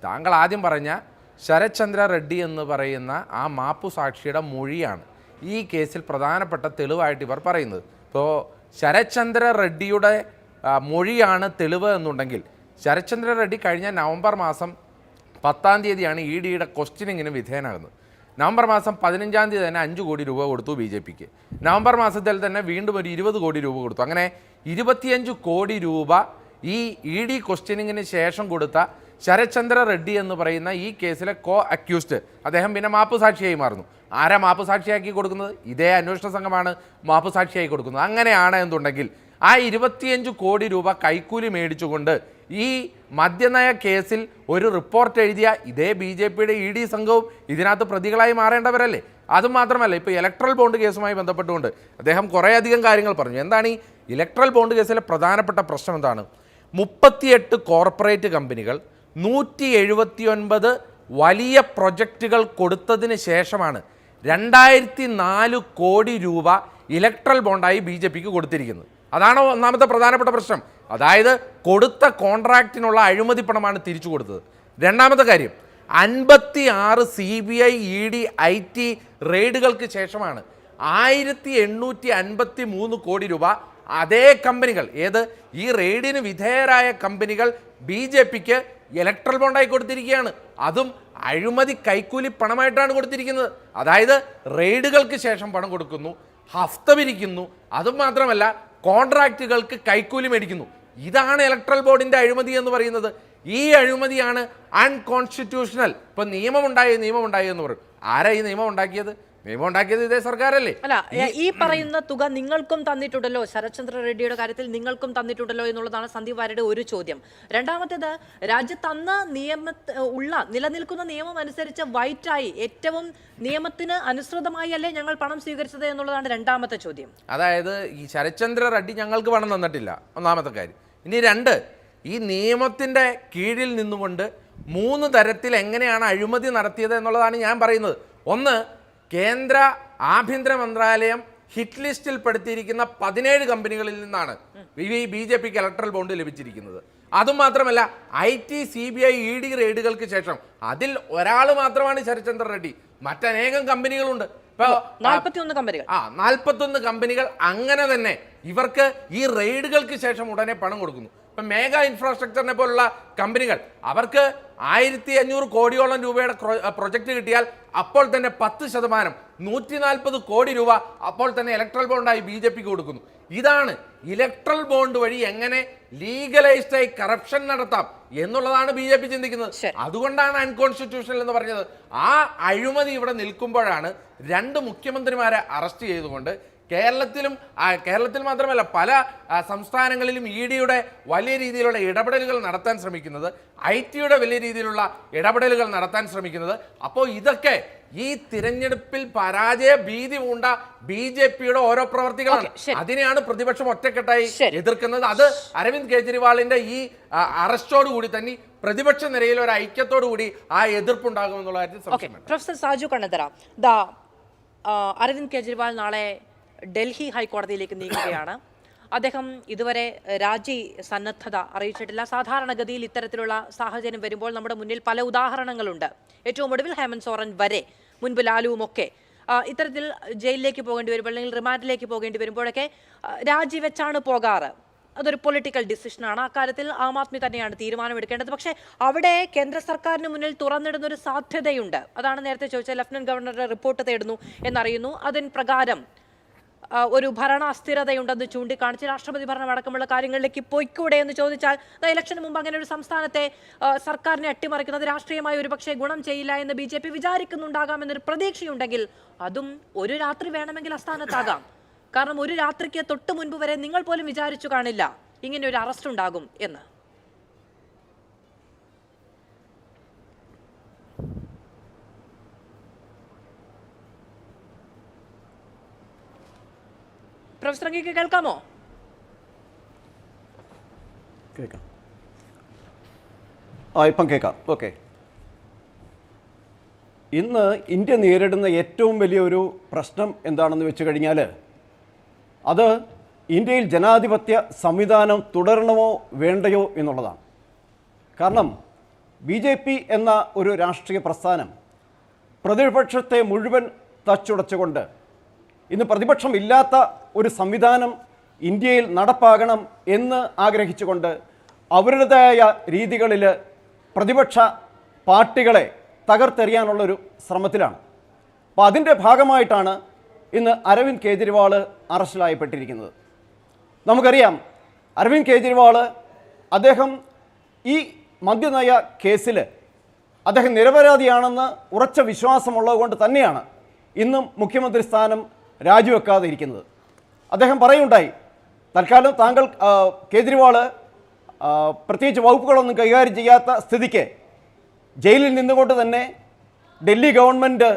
താങ്കൾ ആദ്യം പറഞ്ഞ ശരത് ചന്ദ്ര റെഡ്ഡി എന്ന് പറയുന്ന ആ മാപ്പുസാക്ഷിയുടെ മൊഴിയാണ് ഈ കേസിൽ പ്രധാനപ്പെട്ട തെളിവായിട്ട് ഇവർ പറയുന്നത്. ഇപ്പോൾ ശരത് ചന്ദ്ര റെഡ്ഡിയുടെ മൊഴിയാണ് തെളിവ് എന്നുണ്ടെങ്കിൽ, ശരത് ചന്ദ്ര റെഡ്ഡി കഴിഞ്ഞ നവംബർ മാസം 10-ാം തീയതിയാണ് EDയുടെ ക്വസ്റ്റ്യനിങ്ങിന് വിധേയനാകുന്നത്. നവംബർ മാസം 15-ാം തീയതി തന്നെ 5 കോടി രൂപ കൊടുത്തു BJPക്ക്. നവംബർ മാസത്തിൽ തന്നെ വീണ്ടും ഒരു 20 കോടി രൂപ കൊടുത്തു. അങ്ങനെ 25 കോടി രൂപ ഈ ED ക്വസ്റ്റ്യനിങ്ങിന് ശേഷം കൊടുത്ത ശരത് ചന്ദ്ര റെഡ്ഡി എന്ന് പറയുന്ന ഈ കേസിലെ അക്യൂസ്ഡ് അദ്ദേഹം പിന്നെ മാപ്പുസാക്ഷിയായി മാറുന്നു. ആരാ മാപ്പുസാക്ഷിയാക്കി കൊടുക്കുന്നത്? ഇതേ അന്വേഷണ സംഘമാണ് മാപ്പുസാക്ഷിയായി കൊടുക്കുന്നത്. അങ്ങനെയാണ് എന്നുണ്ടെങ്കിൽ ആ 25 കോടി രൂപ കൈക്കൂലി മേടിച്ചുകൊണ്ട് ഈ മദ്യനയ കേസിൽ ഒരു റിപ്പോർട്ട് എഴുതിയ ഇതേ BJPയുടെ ED സംഘവും ഇതിനകത്ത് പ്രതികളായി മാറേണ്ടവരല്ലേ? അതുമാത്രമല്ല, ഇപ്പോൾ ഇലക്ട്രൽ ബോണ്ട് കേസുമായി ബന്ധപ്പെട്ടുകൊണ്ട് അദ്ദേഹം കുറേയധികം കാര്യങ്ങൾ പറഞ്ഞു. എന്താണ് ഈ ഇലക്ട്രൽ ബോണ്ട് കേസിലെ പ്രധാനപ്പെട്ട പ്രശ്നം? എന്താണ്, 38 കോർപ്പറേറ്റ് കമ്പനികൾ 179 വലിയ പ്രൊജക്റ്റുകൾ കൊടുത്തതിന് ശേഷമാണ് 2004 കോടി രൂപ ഇലക്ട്രൽ ബോണ്ടായി BJPക്ക് കൊടുത്തിരിക്കുന്നത്. അതാണ് ഒന്നാമത്തെ പ്രധാനപ്പെട്ട പ്രശ്നം. അതായത് കൊടുത്ത കോൺട്രാക്റ്റിനുള്ള അഴിമതി പണമാണ് തിരിച്ചു കൊടുത്തത്. രണ്ടാമത്തെ കാര്യം, 56 CBI ED IT റെയ്ഡുകൾക്ക് ശേഷമാണ് 1853 കോടി രൂപ അതേ കമ്പനികൾ, ഏത് ഈ റെയ്ഡിന് വിധേയരായ കമ്പനികൾ BJPക്ക് ഇലക്ട്രൽ ബോണ്ടായി കൊടുത്തിരിക്കുകയാണ്. അതും അഴിമതി കൈക്കൂലി പണമായിട്ടാണ് കൊടുത്തിരിക്കുന്നത്. അതായത് റെയ്ഡുകൾക്ക് ശേഷം പണം കൊടുക്കുന്നു, ഹഫ്ത പിരിക്കുന്നു, അതും മാത്രമല്ല കോൺട്രാക്റ്റുകൾക്ക് കൈക്കൂലി മേടിക്കുന്നു. ഇതാണ് ഇലക്ട്രൽ ബോർഡിൻ്റെ അഴിമതി എന്ന് പറയുന്നത്. ഈ അഴിമതിയാണ് അൺകോൺസ്റ്റിറ്റ്യൂഷണൽ. ഇപ്പം നിയമമുണ്ടായി എന്ന് പറയും. ആരാ ഈ നിയമം ഉണ്ടാക്കിയത്? നിയമം ഉണ്ടാക്കിയത് ഇതേ സർക്കാരല്ലേ? അല്ല, ഈ പറയുന്ന തുക നിങ്ങൾക്കും തന്നിട്ടുണ്ടല്ലോ, ശരത് ചന്ദ്ര റെഡ്ഡിയുടെ കാര്യത്തിൽ നിങ്ങൾക്കും തന്നിട്ടുണ്ടല്ലോ എന്നുള്ളതാണ് സന്ദീപ് വാര്യരുടെ ഒരു ചോദ്യം. രണ്ടാമത്തേത്, രാജ്യത്ത് അന്ന് നിലനിൽക്കുന്ന നിയമം അനുസരിച്ച് വൈറ്റായി ഏറ്റവും നിയമത്തിന് അനുസൃതമായി അല്ലേ ഞങ്ങൾ പണം സ്വീകരിച്ചത് എന്നുള്ളതാണ് രണ്ടാമത്തെ ചോദ്യം. അതായത് ഈ ശരത് ചന്ദ്ര റെഡ്ഡി ഞങ്ങൾക്ക് പണം തന്നിട്ടില്ല, ഒന്നാമത്തെ കാര്യം. ഇനി 2, ഈ നിയമത്തിൻ്റെ കീഴിൽ നിന്നുകൊണ്ട് 3 തരത്തിൽ എങ്ങനെയാണ് അഴിമതി നടത്തിയത് എന്നുള്ളതാണ് ഞാൻ പറയുന്നത്. ഒന്ന്, കേന്ദ്ര ആഭ്യന്തര മന്ത്രാലയം ഹിറ്റ് ലിസ്റ്റിൽ പെടുത്തിയിരിക്കുന്ന 17 കമ്പനികളിൽ നിന്നാണ് ഈ BJPക്ക് ഇലക്ട്രൽ ബോണ്ട് ലഭിച്ചിരിക്കുന്നത്. അതുമാത്രമല്ല, IT CBI ED റെയ്ഡുകൾക്ക് ശേഷം അതിൽ ഒരാൾ മാത്രമാണ് ശരത് ചന്ദ്ര റെഡ്ഡി, മറ്റനേകം കമ്പനികളുണ്ട്. ഇപ്പൊ 41 കമ്പനികൾ 41 കമ്പനികൾ അങ്ങനെ തന്നെ ഇവർക്ക് ഈ റെയ്ഡുകൾക്ക് ശേഷം ഉടനെ പണം കൊടുക്കുന്നു. ഇപ്പൊ മേഗാ ഇൻഫ്രാസ്ട്രക്ചറിനെ പോലുള്ള കമ്പനികൾ അവർക്ക് 1500 കോടിയോളം രൂപയുടെ പ്രൊജക്ട് കിട്ടിയാൽ അപ്പോൾ തന്നെ 10% 140 കോടി രൂപ അപ്പോൾ തന്നെ ഇലക്ട്രൽ ബോണ്ടായി BJP കൊടുക്കുന്നു. ഇതാണ് ഇലക്ട്രൽ ബോണ്ട് വഴി എങ്ങനെ ലീഗലൈസ്ഡായി കറപ്ഷൻ നടത്താം എന്നുള്ളതാണ് BJP ചിന്തിക്കുന്നത്. അതുകൊണ്ടാണ് അൺകോൺസ്റ്റിറ്റ്യൂഷണൽ എന്ന് പറഞ്ഞത്. ആ അഴിമതി ഇവിടെ നിൽക്കുമ്പോഴാണ് 2 മുഖ്യമന്ത്രിമാരെ അറസ്റ്റ് ചെയ്തുകൊണ്ട് കേരളത്തിൽ മാത്രമല്ല പല സംസ്ഥാനങ്ങളിലും EDയുടെ വലിയ രീതിയിലുള്ള ഇടപെടലുകൾ നടത്താൻ ശ്രമിക്കുന്നത്, IT-യുടെ വലിയ രീതിയിലുള്ള ഇടപെടലുകൾ നടത്താൻ ശ്രമിക്കുന്നത്. അപ്പോൾ ഇതൊക്കെ ഈ തിരഞ്ഞെടുപ്പിൽ പരാജയ ഭീതി പൂണ്ട BJPയുടെ ഓരോ പ്രവർത്തികളാണ്. അതിനെയാണ് പ്രതിപക്ഷം ഒറ്റക്കെട്ടായി എതിർക്കുന്നത്. അത് അരവിന്ദ് കെജ്രിവാളിന്റെ ഈ അറസ്റ്റോടുകൂടി തന്നെ പ്രതിപക്ഷ നിരയിൽ ഒരു ഐക്യത്തോടുകൂടി ആ എതിർപ്പുണ്ടാകുമെന്നുള്ള കാര്യത്തിൽ സംശയമില്ല. പ്രൊഫസർ സാജു കണ്ണന്തറ, അരവിന്ദ് കെജ്രിവാൾ നാളെ ഡൽഹി ഹൈക്കോടതിയിലേക്ക് നീങ്ങുകയാണ്. അദ്ദേഹം ഇതുവരെ രാജി സന്നദ്ധത അറിയിച്ചിട്ടില്ല. സാധാരണഗതിയിൽ ഇത്തരത്തിലുള്ള സാഹചര്യം വരുമ്പോൾ നമ്മുടെ മുന്നിൽ പല ഉദാഹരണങ്ങളുണ്ട്. ഏറ്റവും ഒടുവിൽ ഹേമന്ത് സോറൻ വരെ, മുൻപ് ലാലുവുമൊക്കെ ഇത്തരത്തിൽ ജയിലിലേക്ക് പോകേണ്ടി വരുമ്പോൾ അല്ലെങ്കിൽ റിമാൻഡിലേക്ക് പോകേണ്ടി വരുമ്പോഴൊക്കെ രാജിവെച്ചാണ് പോകാറ്. അതൊരു പൊളിറ്റിക്കൽ ഡിസിഷനാണ്. അക്കാര്യത്തിൽ ആം ആദ്മി തന്നെയാണ് തീരുമാനമെടുക്കേണ്ടത്. പക്ഷേ അവിടെ കേന്ദ്ര സർക്കാരിന് മുന്നിൽ തുറന്നിടുന്ന ഒരു സാധ്യതയുണ്ട്. അതാണ് നേരത്തെ ചോദിച്ചത്. ലഫ്റ്റനന്റ് ഗവർണറുടെ റിപ്പോർട്ട് തേടുന്നു എന്നറിയുന്നു. അതിന് പ്രകാരം ഒരു ഭരണ അസ്ഥിരതയുണ്ടെന്ന് ചൂണ്ടിക്കാണിച്ച് രാഷ്ട്രപതി ഭരണം അടക്കമുള്ള കാര്യങ്ങളിലേക്ക് പോയിക്കൂടെ എന്ന് ചോദിച്ചാൽ, ഇലക്ഷന് മുമ്പ് അങ്ങനെ ഒരു സംസ്ഥാനത്തെ സർക്കാരിനെ അട്ടിമറിക്കുന്നത് രാഷ്ട്രീയമായി ഒരുപക്ഷെ ഗുണം ചെയ്യില്ല എന്ന് BJP വിചാരിക്കുന്നുണ്ടാകാമെന്നൊരു പ്രതീക്ഷയുണ്ടെങ്കിൽ അതും ഒരു രാത്രി വേണമെങ്കിൽ അസ്ഥാനത്താകാം. കാരണം ഒരു രാത്രിക്ക് തൊട്ട് മുൻപ് വരെ നിങ്ങൾ പോലും വിചാരിച്ചു കാണില്ല ഇങ്ങനെ ഒരു അറസ്റ്റ് ഉണ്ടാകും എന്ന്. പ്രൊഫസർ അങ്ങേക്ക് കേൾക്കാമോ? കേൾക്കാം. ഇപ്പം കേൾക്കാം. ഓക്കെ. ഇന്ന് ഇന്ത്യ നേരിടുന്ന ഏറ്റവും വലിയൊരു പ്രശ്നം എന്താണെന്ന് വെച്ച് കഴിഞ്ഞാൽ അത് ഇന്ത്യയിൽ ജനാധിപത്യ സംവിധാനം തുടരണമോ വേണ്ടയോ എന്നുള്ളതാണ്. കാരണം BJP എന്ന ഒരു രാഷ്ട്രീയ പ്രസ്ഥാനം പ്രതിപക്ഷത്തെ മുഴുവൻ തച്ചുടച്ചുകൊണ്ട് ഇന്ന് പ്രതിപക്ഷം ഇല്ലാത്ത ഒരു സംവിധാനം ഇന്ത്യയിൽ നടപ്പാകണം എന്ന് ആഗ്രഹിച്ചുകൊണ്ട് അവരുടേതായ രീതികളിൽ പ്രതിപക്ഷ പാർട്ടികളെ തകർത്തെറിയാനുള്ളൊരു ശ്രമത്തിലാണ്. അപ്പോൾ അതിൻ്റെ ഭാഗമായിട്ടാണ് ഇന്ന് അരവിന്ദ് കെജ്രിവാൾ അറസ്റ്റിലായപ്പെട്ടിരിക്കുന്നത്. നമുക്കറിയാം, അരവിന്ദ് കെജ്രിവാൾ അദ്ദേഹം ഈ മദ്യനയ കേസിൽ അദ്ദേഹം നിരപരാധിയാണെന്ന് ഉറച്ച വിശ്വാസമുള്ളത് കൊണ്ട് തന്നെയാണ് ഇന്നും മുഖ്യമന്ത്രി സ്ഥാനം രാജിവെക്കാതെ ഇരിക്കുന്നത്. അദ്ദേഹം പറയുണ്ടായി, തൽക്കാലം താങ്കൾ കേജ്രിവാൾ പ്രത്യേകിച്ച് വകുപ്പുകളൊന്നും കൈകാര്യം ചെയ്യാത്ത സ്ഥിതിക്ക് ജയിലിൽ നിന്നുകൊണ്ട് തന്നെ ഡൽഹി ഗവൺമെൻറ്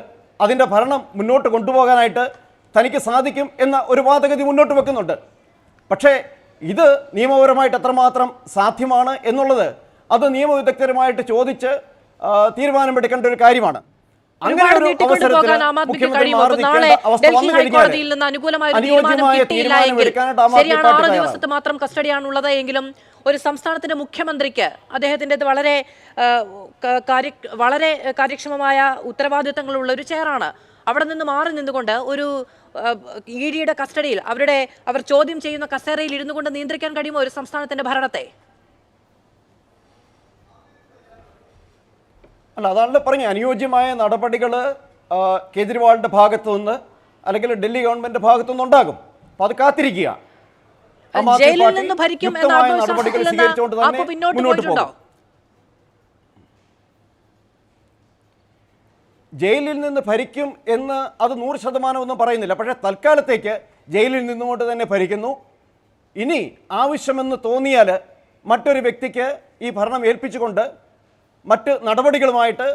അതിൻ്റെ ഭരണം മുന്നോട്ട് കൊണ്ടുപോകാനായിട്ട് തനിക്ക് സാധിക്കും എന്ന ഒരു വാദഗതി മുന്നോട്ട് വെക്കുന്നുണ്ട്. പക്ഷേ ഇത് നിയമപരമായിട്ട് എത്രമാത്രം സാധ്യമാണ് എന്നുള്ളത് അത് നിയമവിദഗ്ധരുമായിട്ട് ചോദിച്ച് തീരുമാനമെടുക്കേണ്ട ഒരു കാര്യമാണ്. ദിവസത്തെ മാത്രം കസ്റ്റഡിയാണുള്ളത് എങ്കിലും ഒരു സംസ്ഥാനത്തിന്റെ മുഖ്യമന്ത്രിക്ക് അദ്ദേഹത്തിന്റെ വളരെ കാര്യക്ഷമമായ ഉത്തരവാദിത്തങ്ങളുള്ള ഒരു ചെയറാണ്. അവിടെ നിന്ന് മാറി നിന്നുകൊണ്ട് ഒരു EDയുടെ കസ്റ്റഡിയിൽ അവർ ചോദ്യം ചെയ്യുന്ന കസേരയിൽ ഇരുന്നു കൊണ്ട് നിയന്ത്രിക്കാൻ കഴിയുമോ ഒരു സംസ്ഥാനത്തിന്റെ ഭരണത്തെ? അല്ല, അതാണല്ലോ പറഞ്ഞത്, അനുയോജ്യമായ നടപടികൾ കേജ്രിവാളിൻ്റെ ഭാഗത്തു നിന്ന് അല്ലെങ്കിൽ ഡൽഹി ഗവൺമെൻറ് ഭാഗത്തു നിന്നുണ്ടാകും. അപ്പോൾ അത് കാത്തിരിക്കുക. ജയിലിൽ നിന്ന് ഭരിക്കും എന്ന ആത്മവിശ്വാസത്തിൽ നിന്ന് പിന്നോട്ട് പോയിട്ടുണ്ടോ? ജയിലിൽ നിന്ന് ഭരിക്കും എന്ന് അത് 100% ഒന്നും പറയുന്നില്ല. പക്ഷേ തൽക്കാലത്തേക്ക് ജയിലിൽ നിന്നുകൊണ്ട് തന്നെ ഭരിക്കുന്നു. ഇനി ആവശ്യമെന്ന് തോന്നിയാൽ മറ്റൊരു വ്യക്തിക്ക് ഈ ഭരണം ഏൽപ്പിച്ചുകൊണ്ട് മറ്റ് നടപടികളുമായിട്ട്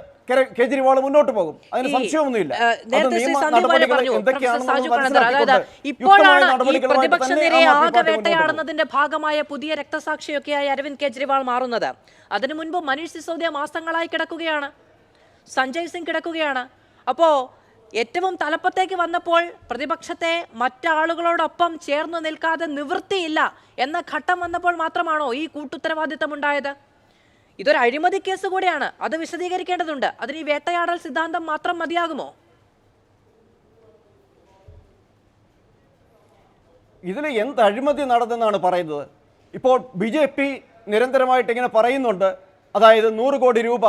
കേജ്രിവാൾ മുന്നോട്ട് പോകും. അതിന് സംശയമൊന്നുമില്ല. ഇപ്പോഴാണ് ഈ പ്രതിപക്ഷ നിരയെ ആകെ വേട്ടയാടുന്നതിന്റെ ഭാഗമായ പുതിയ രക്തസാക്ഷിയൊക്കെയായി അരവിന്ദ് കെജ്രിവാൾ മാറുന്നത്. അതിനു മുൻപ് മനീഷ് സിസോദിയ മാസങ്ങളായി കിടക്കുകയാണ്, സഞ്ജയ് സിംഗ് കിടക്കുകയാണ്. അപ്പോൾ ഏറ്റവും തലപ്പത്തേക്ക് വന്നപ്പോൾ പ്രതിപക്ഷത്തെ മറ്റാളുകളോടൊപ്പം ചേർന്ന് നിൽക്കാതെ നിവൃത്തിയില്ല എന്ന ഘട്ടം വന്നപ്പോൾ മാത്രമാണോ ഈ കൂട്ടുത്തരവാദിത്തം ഉണ്ടായത്? ഇതൊരു അഴിമതി കേസ് കൂടെയാണ്, അത് വിശദീകരിക്കേണ്ടതുണ്ട്. അതിന് ഈ വേട്ടയാടൽ സിദ്ധാന്തം മാത്രം മതിയാകുമോ? ഇതിൽ എന്ത് അഴിമതി നടന്നെന്നാണ് പറയുന്നത്? ഇപ്പോൾ BJP നിരന്തരമായിട്ട് ഇങ്ങനെ പറയുന്നുണ്ട്, അതായത് 100 കോടി രൂപ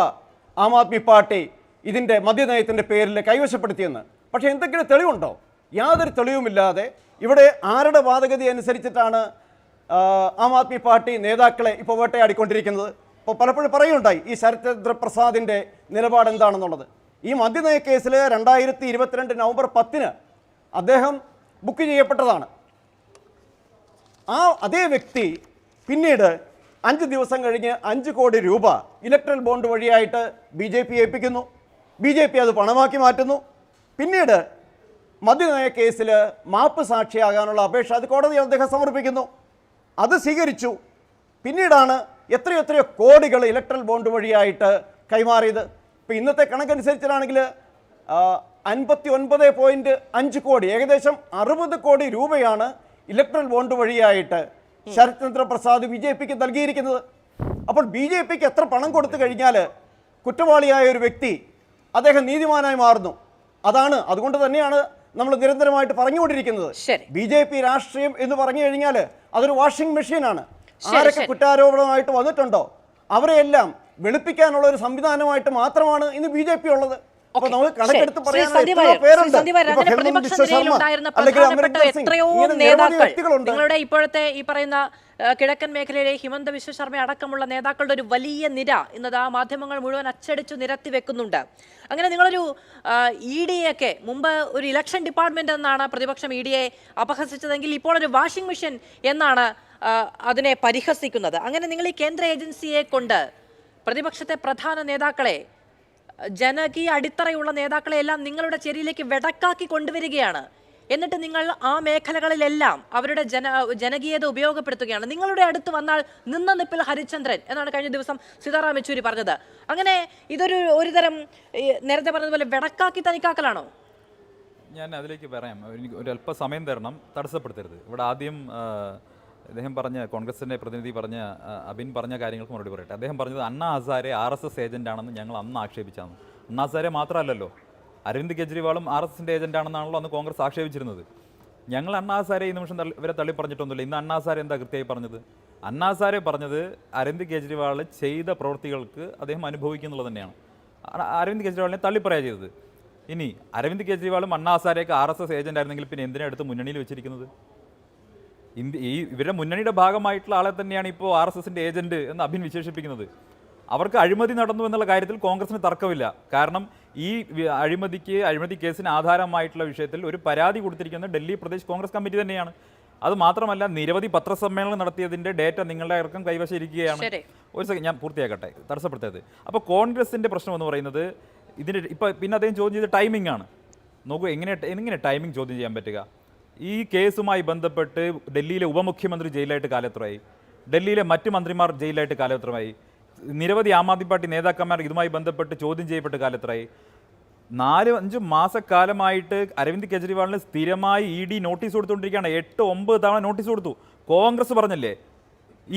ആം ആദ്മി പാർട്ടി ഇതിൻ്റെ മദ്യനയത്തിൻ്റെ പേരിൽ കൈവശപ്പെടുത്തിയെന്ന്. പക്ഷേ എന്തെങ്കിലും തെളിവുണ്ടോ? യാതൊരു തെളിവുമില്ലാതെ ഇവിടെ ആരുടെ വാദഗതി അനുസരിച്ചിട്ടാണ് ആം ആദ്മി പാർട്ടി നേതാക്കളെ ഇപ്പോൾ വേട്ടയാടിക്കൊണ്ടിരിക്കുന്നത്? ഇപ്പോൾ പലപ്പോഴും പറയുണ്ടായി ഈ ശരത് ചന്ദ്ര പ്രസാദിൻ്റെ നിലപാട് എന്താണെന്നുള്ളത്. ഈ മദ്യനയ കേസിൽ 2022 നവംബർ 10 അദ്ദേഹം ബുക്ക് ചെയ്യപ്പെട്ടതാണ്. അതേ വ്യക്തി പിന്നീട് 5 ദിവസം കഴിഞ്ഞ് 5 കോടി രൂപ ഇലക്ട്രൽ ബോണ്ട് വഴിയായിട്ട് BJP ഏൽപ്പിക്കുന്നു. BJP അത് പണമാക്കി മാറ്റുന്നു. പിന്നീട് മദ്യനയ കേസിൽ മാപ്പ് സാക്ഷിയാകാനുള്ള അപേക്ഷ അത് കോടതിയിൽ അദ്ദേഹം സമർപ്പിക്കുന്നു. അത് സ്വീകരിച്ചു. പിന്നീടാണ് എത്രയോ കോടികൾ ഇലക്ട്രൽ ബോണ്ട് വഴിയായിട്ട് കൈമാറിയത്. ഇപ്പോൾ ഇന്നത്തെ കണക്കനുസരിച്ചാണെങ്കിൽ 59.5 കോടി, ഏകദേശം 60 കോടി രൂപയാണ് ഇലക്ട്രൽ ബോണ്ട് വഴിയായിട്ട് ശരത് ചന്ദ്ര പ്രസാദ് BJPക്ക് നൽകിയിരിക്കുന്നത്. അപ്പോൾ BJPക്ക് എത്ര പണം കൊടുത്തു കഴിഞ്ഞാൽ കുറ്റവാളിയായ ഒരു വ്യക്തി അദ്ദേഹം നീതിമാനായി മാറുന്നു? അതുകൊണ്ട് തന്നെയാണ് നമ്മൾ നിരന്തരമായിട്ട് പറഞ്ഞുകൊണ്ടിരിക്കുന്നത്. BJP രാഷ്ട്രീയം എന്ന് പറഞ്ഞു കഴിഞ്ഞാൽ അതൊരു വാഷിംഗ് മെഷീനാണ്. ആരൊക്കെ കുറ്റാരോപണമായിട്ട് വന്നിട്ടുണ്ടോ അവരെയെല്ലാം വെളുപ്പിക്കാനുള്ള ഒരു സംവിധാനമായിട്ട് മാത്രമാണ് ഇന്ന് BJP ഉള്ളത്. അപ്പോൾ നമ്മൾ കണക്കെടുത്ത് നിങ്ങളുടെ ഇപ്പോഴത്തെ ഈ പറയുന്ന കിഴക്കൻ മേഖലയിലെ ഹിമന്ത വിശ്വ ശർമ്മ അടക്കമുള്ള നേതാക്കളുടെ ഒരു വലിയ നിര ഇന്നത് ആ മാധ്യമങ്ങൾ മുഴുവൻ അച്ചടിച്ചു നിരത്തി വെക്കുന്നുണ്ട്. അങ്ങനെ നിങ്ങളൊരു EDയൊക്കെ മുമ്പ് ഒരു ഇലക്ഷൻ ഡിപ്പാർട്ട്മെന്റ് എന്നാണ് പ്രതിപക്ഷം EDയെ അപഹസിച്ചതെങ്കിൽ ഇപ്പോൾ ഒരു വാഷിംഗ് മെഷീൻ എന്നാണ് അതിനെ പരിഹസിക്കുന്നത്. അങ്ങനെ നിങ്ങൾ ഈ കേന്ദ്ര ഏജൻസിയെ കൊണ്ട് പ്രതിപക്ഷത്തെ പ്രധാന നേതാക്കളെ, ജനകീയ അടിത്തറയുള്ള നേതാക്കളെ എല്ലാം നിങ്ങളുടെ ചെരിയിലേക്ക് വെടക്കാക്കി കൊണ്ടുവരികയാണ്. എന്നിട്ട് നിങ്ങൾ ആ മേഖലകളിലെല്ലാം അവരുടെ ജനകീയത ഉപയോഗപ്പെടുത്തുകയാണ്. നിങ്ങളുടെ അടുത്ത് വന്നാൽ നിന്ന നിപ്പിൽ ഹരിചന്ദ്രൻ എന്നാണ് കഴിഞ്ഞ ദിവസം സീതാറാം യെച്ചൂരി പറഞ്ഞത്. അങ്ങനെ ഒരു തരം നേരത്തെ പറഞ്ഞതുപോലെ വെടക്കാക്കി തനിക്കാക്കലാണോ? ഞാൻ അതിലേക്ക് പറയാം. എനിക്ക് ഒരു അല്പ സമയം തരണം, തടസ്സപ്പെടുത്തരുത്. ഇവിടെ ആദ്യം അദ്ദേഹം പറഞ്ഞ കോൺഗ്രസിൻ്റെ പ്രതിനിധി പറഞ്ഞ അബിൻ പറഞ്ഞ കാര്യങ്ങൾക്ക് മറുപടി പറയട്ടെ. അദ്ദേഹം പറഞ്ഞത് അണ്ണാ ഹസാരെ RSS ഏജൻ്റാണെന്ന് ഞങ്ങൾ അന്ന് ആക്ഷേപിച്ചാണ്. അണ്ണാ ഹസാരെ മാത്രമല്ലല്ലോ, അരവിന്ദ് കെജ്രിവാളും RSSൻ്റെ ഏജൻ്റാണെന്നാണല്ലോ അന്ന് കോൺഗ്രസ് ആക്ഷേപിച്ചിരുന്നത്. ഞങ്ങൾ അണ്ണാ ഹസാരെ ഈ നിമിഷം ഇവരെ തള്ളി പറഞ്ഞിട്ടൊന്നുമില്ല. ഇന്ന് അണ്ണാ ഹസാരെ എന്താ കൃത്യമായി പറഞ്ഞത്? അണ്ണാ ഹസാരെ പറഞ്ഞത് അരവിന്ദ് കെജ്രിവാൾ ചെയ്ത പ്രവൃത്തികൾക്ക് അദ്ദേഹം അനുഭവിക്കുന്നുള്ളത് തന്നെയാണ്. അരവിന്ദ് കെജ്രിവാളിനെ തള്ളിപ്പറയുക ചെയ്തത്. ഇനി അരവിന്ദ് കെജ്രിവാളും അണ്ണാ ഹസാരെയൊക്കെ RSS ഏജൻ്റ് ആയിരുന്നെങ്കിൽ പിന്നെ എന്തിനാ എടുത്ത് മുന്നണിയിൽ വെച്ചിരിക്കുന്നത്? ഇവരുടെ മുന്നണിയുടെ ഭാഗമായിട്ടുള്ള ആളെ തന്നെയാണ് ഇപ്പോൾ RSSൻ്റെ ഏജന്റ് എന്ന് അബിൻ വിശേഷിപ്പിക്കുന്നത്. അവർക്ക് അഴിമതി നടന്നു എന്നുള്ള കാര്യത്തിൽ കോൺഗ്രസിന് തർക്കമില്ല. കാരണം ഈ അഴിമതി കേസിന് ആധാരമായിട്ടുള്ള വിഷയത്തിൽ ഒരു പരാതി കൊടുത്തിരിക്കുന്നത് ഡൽഹി പ്രദേശ് കോൺഗ്രസ് കമ്മിറ്റി തന്നെയാണ്. അത് മാത്രമല്ല, നിരവധി പത്രസമ്മേളനം നടത്തിയതിൻ്റെ ഡേറ്റ നിങ്ങളുടെ ഇറക്കം കൈവശം ഇരിക്കുകയാണ്. ഒരു സെക്കൻഡ് ഞാൻ പൂർത്തിയാക്കട്ടെ, തടസ്സപ്പെടുത്തരുത്. അപ്പോൾ കോൺഗ്രസിൻ്റെ പ്രശ്നം എന്ന് പറയുന്നത് ഇതിൻ്റെ പിന്നെ അദ്ദേഹം ചോദ്യം ചെയ്ത ടൈമിംഗ് ആണ്. നോക്കൂ, എങ്ങനെ ടൈമിംഗ് ചോദ്യം ചെയ്യാൻ പറ്റുക? ഈ കേസുമായി ബന്ധപ്പെട്ട് ഡൽഹിയിലെ ഉപമുഖ്യമന്ത്രി ജയിലായിട്ട് കാലത്രമായി, ഡൽഹിയിലെ മറ്റ് മന്ത്രിമാർ ജയിലായിട്ട് കാലത്രമായി, നിരവധി ആം ആദ്മി പാർട്ടി നേതാക്കന്മാർ ഇതുമായി ബന്ധപ്പെട്ട് ചോദ്യം ചെയ്യപ്പെട്ട് കാലത്രമായി. 4-5 മാസക്കാലമായിട്ട് അരവിന്ദ് കെജ്രിവാളിന് സ്ഥിരമായി ED നോട്ടീസ് കൊടുത്തുകൊണ്ടിരിക്കുകയാണ്. 8-9 തവണ നോട്ടീസ് കൊടുത്തു. കോൺഗ്രസ് പറഞ്ഞല്ലേ